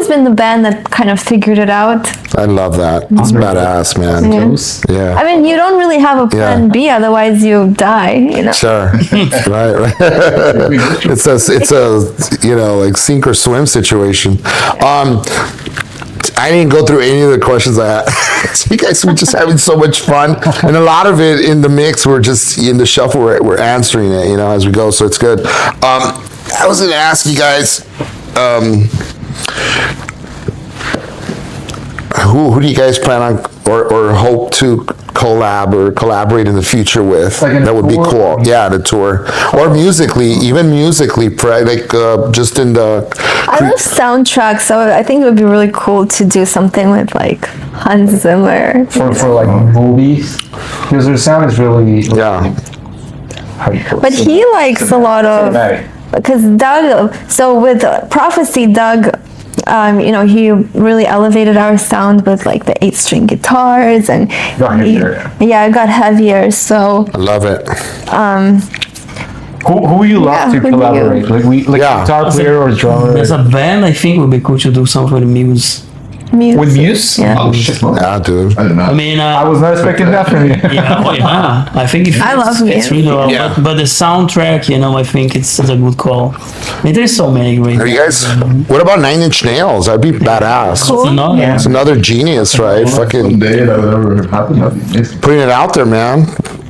been the band that kind of figured it out. I love that. It's badass, man. Yeah. I mean, you don't really have a plan Yeah. B, otherwise you die, Sure. right. It's a like sink or swim situation. I didn't go through any of the questions I had. So you guys were just having so much fun, and a lot of it in the mix. We're just in the shuffle. We're answering it, as we go. So it's good. I was going to ask you guys. Who do you guys plan on or hope to collaborate in the future with? Like in a that would be tour? cool. Yeah, the tour or even musically, like just in the. I love soundtracks, so I think it would be really cool to do something with like Hans Zimmer. For like movies, because their sound is really Yeah. how do you put it? But he likes a lot of, Cinematic. because Doug, so with Prophecy, Doug, he really elevated our sound with like the 8-string guitars and Got heavier. it got heavier. So I love it. Who you love Yeah, to who do you- collaborate? Like Yeah. guitar player or drummer? As a band, I think it would be cool to do something with Muse. music. With Muse? Yeah. Oh, shit. Yeah, dude. I did not. I mean, I was not expecting that from you. yeah. I think I love it's Muse. really well. Yeah. But the soundtrack, I think it's a good call. I mean, there's so many great. Are you guys? What about 9 Inch Nails? That'd be badass. It's another. Yeah. It's another genius, right? Fucking Someday that would ever happen, that'd be amazing. putting it out there, man.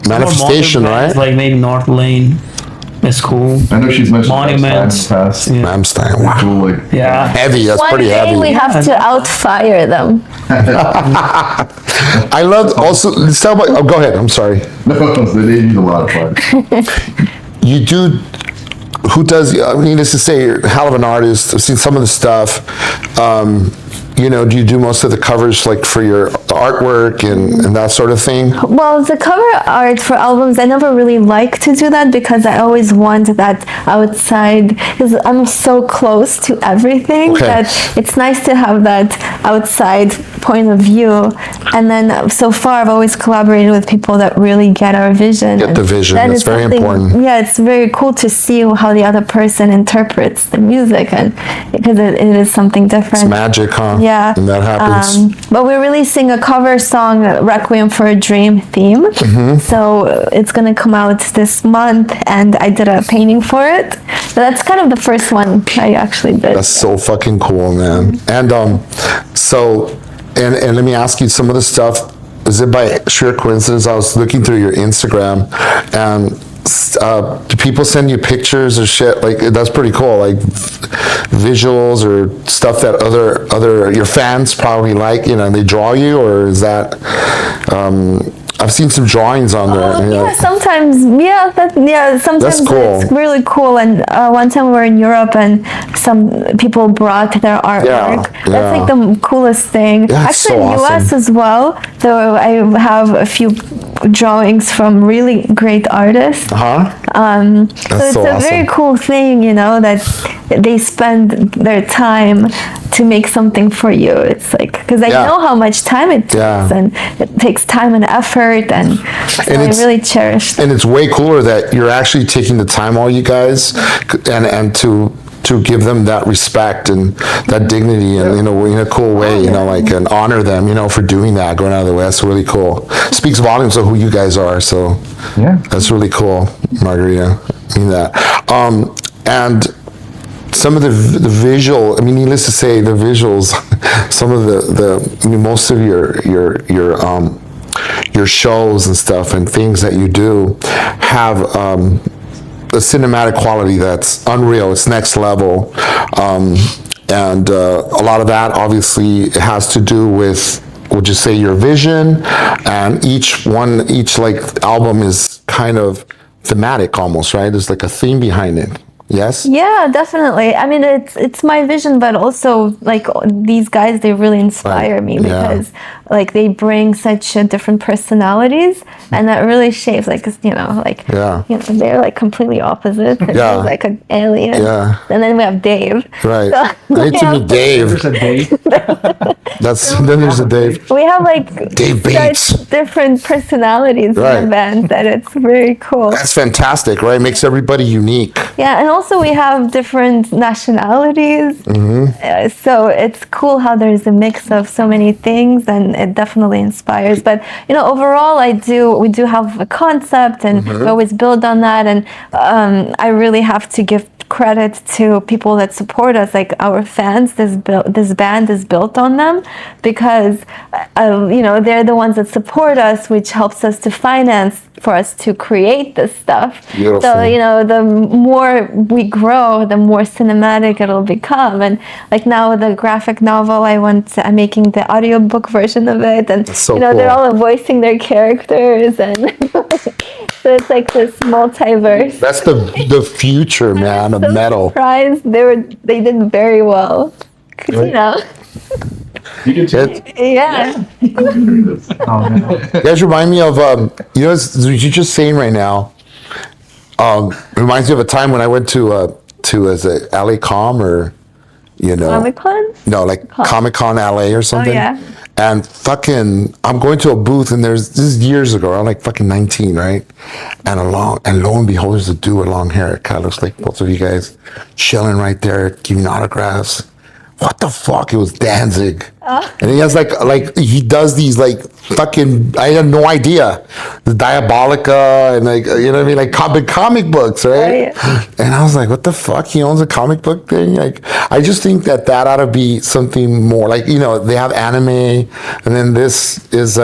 Manifestation, More modern bands, right? Like maybe North Lane. That's cool. I know she's mentioned Monuments. Monuments in the past. Yeah. Ramstein. Wow. Cool, like, Yeah. Heavy. That's One pretty day heavy. we have to outfire them. I love also. Let's talk about. Oh, go ahead. I'm sorry. no, they need a lot of fun. You do. Who does? I mean, needless to say, you're a hell of an artist. I've seen some of the stuff. Do you do most of the covers like for your artwork and that sort of thing? Well, the cover art for albums, I never really like to do that because I always want that outside, because I'm so close to everything Okay. that it's nice to have that outside point of view. And then so far, I've always collaborated with people that really get our vision. Get the vision. That That's is very something- important. Yeah, it's very cool to see how the other person interprets the music, and because it is something different. It's magic, huh? Yeah. And that happens. But we're releasing a cover song, Requiem for a Dream theme. So it's going to come out this month, and I did a painting for it. So that's kind of the first one I actually did. That's so fucking cool, man. And so, and let me ask you, some of the stuff, is it by sheer coincidence? I was looking through your Instagram, and do people send you pictures or shit? Like, that's pretty cool. Like visuals or stuff that other your fans probably like, you know, and they draw you, or is that? I've seen some drawings on there. Yeah, sometimes, sometimes That's cool. it's really cool. And one time we were in Europe, and some people brought their artwork. Yeah. That's like the coolest thing. That's Actually, so in the US awesome. as well. So I have a few drawings from really great artists. Huh? So That's it's so a very awesome. cool thing, you know, that they spend their time to make something for you. It's like, because I Yeah. know how much time it takes, Yeah. and it takes time and effort, and so And I it's- really cherish. And it's way cooler that you're actually taking the time, all you guys, and to give them that respect and that dignity, and in a cool way, you know, like, and honor them, you know, for doing that, going out of the way. That's really cool. Speaks volumes of who you guys are. So Yeah. that's really cool, Margarita. I mean that. And some of the visual, I mean, needless to say, the visuals, some of I mean, most of your shows and stuff and things that you do have a cinematic quality that's unreal. It's next level. And a lot of that obviously has to do with, would you say, your vision, and each like album is kind of thematic almost, right? There's like a theme behind it. Yes? Yeah, definitely. I mean, it's my vision, but also like these guys, they really inspire me, Yeah. because like they bring such different personalities, and that really shapes, like, 'cause, you know, like, Yeah. you know, they're like completely opposite. Yeah. Like an alien. Yeah. And then we have Dave. Right. So, I need to meet Dave. There's a date. Then there's a Dave. we have like Dave Bates. such different personalities in Right. the band that it's very cool. That's fantastic, right? Makes everybody unique. Yeah, and also we have different nationalities. So it's cool how there's a mix of so many things, and it definitely inspires. But you know, overall, we do have a concept, and we always build on that. And I really have to give credit to people that support us, like our fans. This band is built on them, because you know, they're the ones that support us, which helps us to finance for us to create this stuff. Beautiful. So you know, the more we grow, the more cinematic it'll become. And like now, the graphic novel, I'm making the audiobook version of it, and That's so you know, they're cool. all voicing their characters, and so it's like this multiverse. That's the future, man, of So metal. surprised they did very well. 'Cause, you know, You do too. yeah. Oh, no. You guys remind me of, you know, as you're just saying right now, reminds me of a time when I went to is it LA Com, or, you know, Comic-Con? no, like Comic-Con LA or something. yeah. And fucking, I'm going to a booth, and this is years ago, I'm like fucking 19, right? And lo and behold, there's a dude with long hair. It kind of looks like both of you guys chilling right there, giving autographs. What the fuck? It was Danzig. And he has like he does these like fucking, I had no idea, the Diabolica, and like, you know what I mean, like comic books, right? And I was like, what the fuck? He owns a comic book thing? Like, I just think that ought to be something more, like, you know, they have anime, and then this is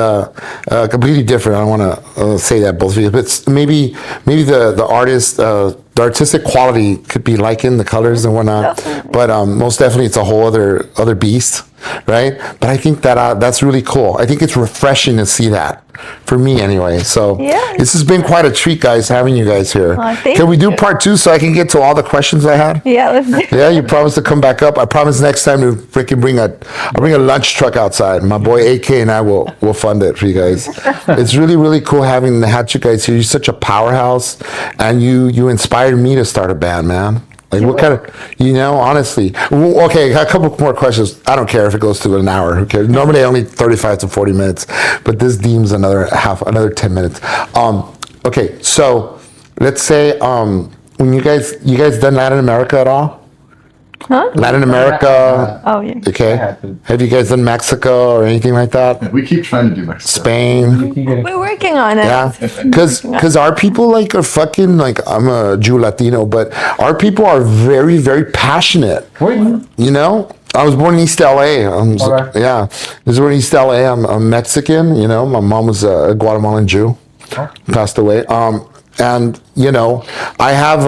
completely different. I don't want to say that both of you, but maybe the artist, the artistic quality could be likened, the colors and whatnot, but most definitely it's a whole other beast, right? But I think that's really cool. I think it's refreshing to see that, for me anyway. So Yeah. this has been quite a treat, guys, having you guys here. Thank Can we do you. part 2 so I can get to all the questions I had? Yeah, let's do Yeah, you promised to come back up. I promise next time to freaking bring a lunch truck outside. My boy AK and I will fund it for you guys. It's really, really cool having had you guys here. You're such a powerhouse, and you inspired me to start a band, man. Like what kind of, honestly. Okay, a couple more questions. I don't care if it goes to an hour. Who cares? Normally only 35 to 40 minutes, but this deems another 10 minutes. Okay, so let's say when you guys done Latin America at all? Huh? Latin America. Oh yeah. Okay. Have you guys done Mexico or anything like that? We keep trying to do Mexico. Spain. We're working on it. Yeah, because our people are fucking I'm a Jew Latino, but our people are very, very passionate. Where are you? I was born in East LA. Okay. Yeah, I was born in East LA. I'm Mexican. My mom was a Guatemalan Jew, passed away. And I have,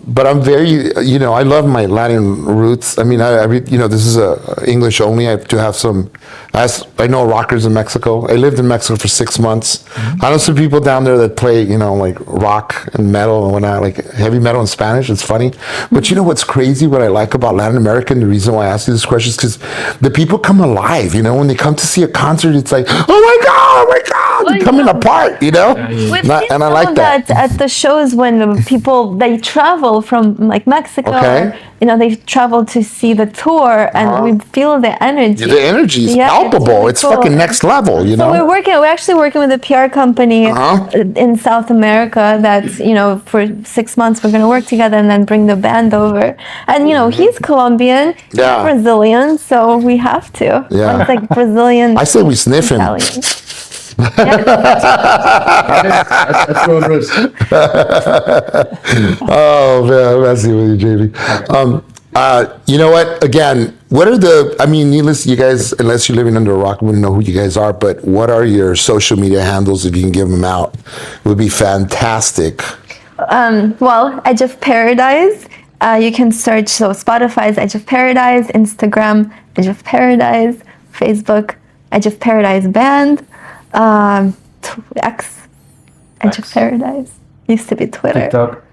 but I'm very, I love my Latin roots. I mean, I this is English only. I do have some. I know rockers in Mexico. I lived in Mexico for 6 months. I know some people down there that play, like rock and metal and whatnot, like heavy metal in Spanish. It's funny, but what's crazy? What I like about Latin America, and the reason why I ask you this question is because the people come alive. When they come to see a concert, it's like, oh my god, they're coming apart. We've seen And I like that. At the shows when people they travel from like Mexico, Okay. they travel to see the tour, and we feel the energy. The energy is palpable. really It's cool. fucking next level. So we're actually working with a PR company in South America that, for 6 months we're going to work together and then bring the band over. And, he's Colombian, Yeah. he's Brazilian, so we have to. Yeah. It's like Brazilian. I say we sniff him. Italian. That's throwing risk. Oh man, I'm messing with you, JB. You know what? Again, what are needless, you guys, unless you're living under a rock, we wouldn't know who you guys are, but what are your social media handles if you can give them out? It would be fantastic. Well, Edge of Paradise. You can search Spotify's Edge of Paradise, Instagram Edge of Paradise, Facebook Edge of Paradise Band, X Edge of Paradise. Used to be Twitter. TikTok.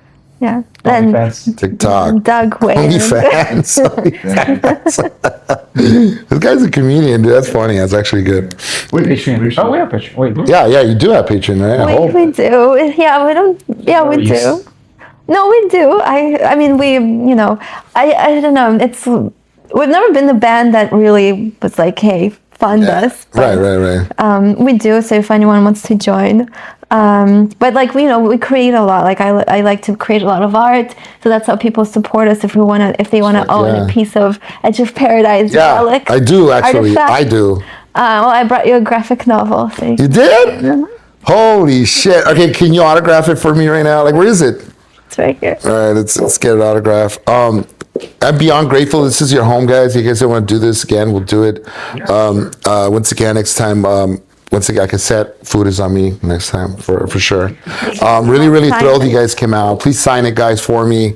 Yeah. Then OnlyFans. TikTok. Doug Weiand. OnlyFans. This guy's a comedian, dude. That's funny. That's actually good. Wait, Patreon. Oh, we have Patreon. Wait. Yeah, you do have Patreon, right? I hope. We do. Yeah, we don't. Yeah, we do. No, we do. I mean, we. I don't know. We've never been the band that really was like, hey, fund us. But, Right. we do. So if anyone wants to join, but we create a lot. Like I like to create a lot of art. So that's how people support us. If they want to own a piece of Edge of Paradise relic. I do actually. artifact. I do. Well, I brought you a graphic novel. So You did? Holy shit. Okay, can you autograph it for me right now? Like, where is it? it's right here. All right, let's get an autograph. I'm beyond grateful. This is your home, guys. You guys don't want to do this again, we'll do it. Once again, next time, once again, like I said, food is on me next time for sure. Really thrilled you guys came out. Please sign it, guys, for me.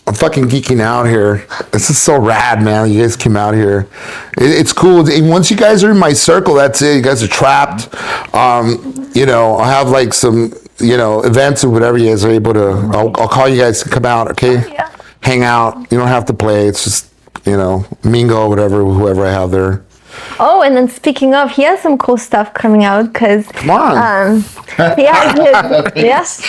I'm fucking geeking out here. This is so rad, man. You guys came out here. It's cool. And once you guys are in my circle, that's it. You guys are trapped. I'll have like some, events or whatever you guys are able to. I'll call you guys to come out, okay? Yeah. Hang out. You don't have to play. It's just, mingle, whatever, whoever I have there. Oh, and then speaking of, he has some cool stuff coming out because Come on. he has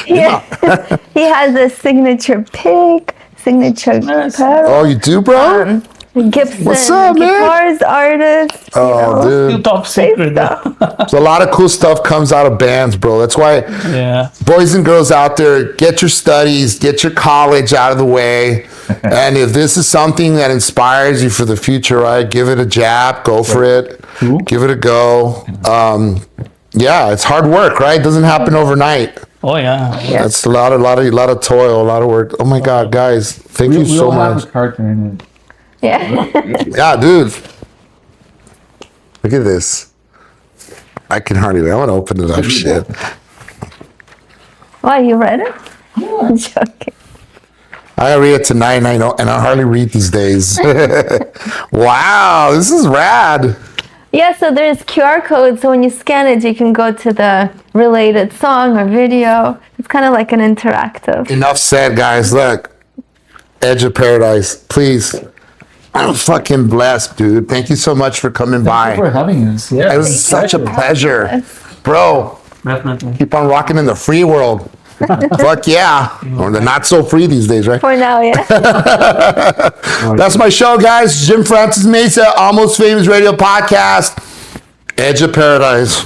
he has a signature pick, signature pedal, Oh, you do, bro? Gibson What's up, man? guitars artist. Oh, dude. Still top secret though. So a lot of cool stuff comes out of bands, bro. That's why, Yeah. boys and girls out there, get your studies, get your college out of the way. And if this is something that inspires you for the future, right, give it a jab, go for it, give it a go. It's hard work, right? It doesn't happen overnight. Oh yeah. That's a lot of toil, a lot of work. Oh my God, guys, thank you so We all much. have a card in it. Yeah. Yeah, dude. Look at this. I can hardly wait. I want to open it up. Shit. Why, you read it? I'm joking. I gotta read it tonight, and I hardly read these days. Wow, this is rad. Yeah, so there's QR codes, so when you scan it, you can go to the related song or video. It's kind of like an interactive. Enough said, guys. Look, Edge of Paradise, please. I'm fucking blessed, dude. Thank you so much for coming Thank you for by. having us. Yeah. It was such a pleasure, bro. Definitely. Keep on rocking in the free world. Fuck yeah. Or they're not so free these days, right? For now, yeah. That's my show, guys. Jim Francis Mesa, Almost Famous Radio Podcast. Edge of Paradise.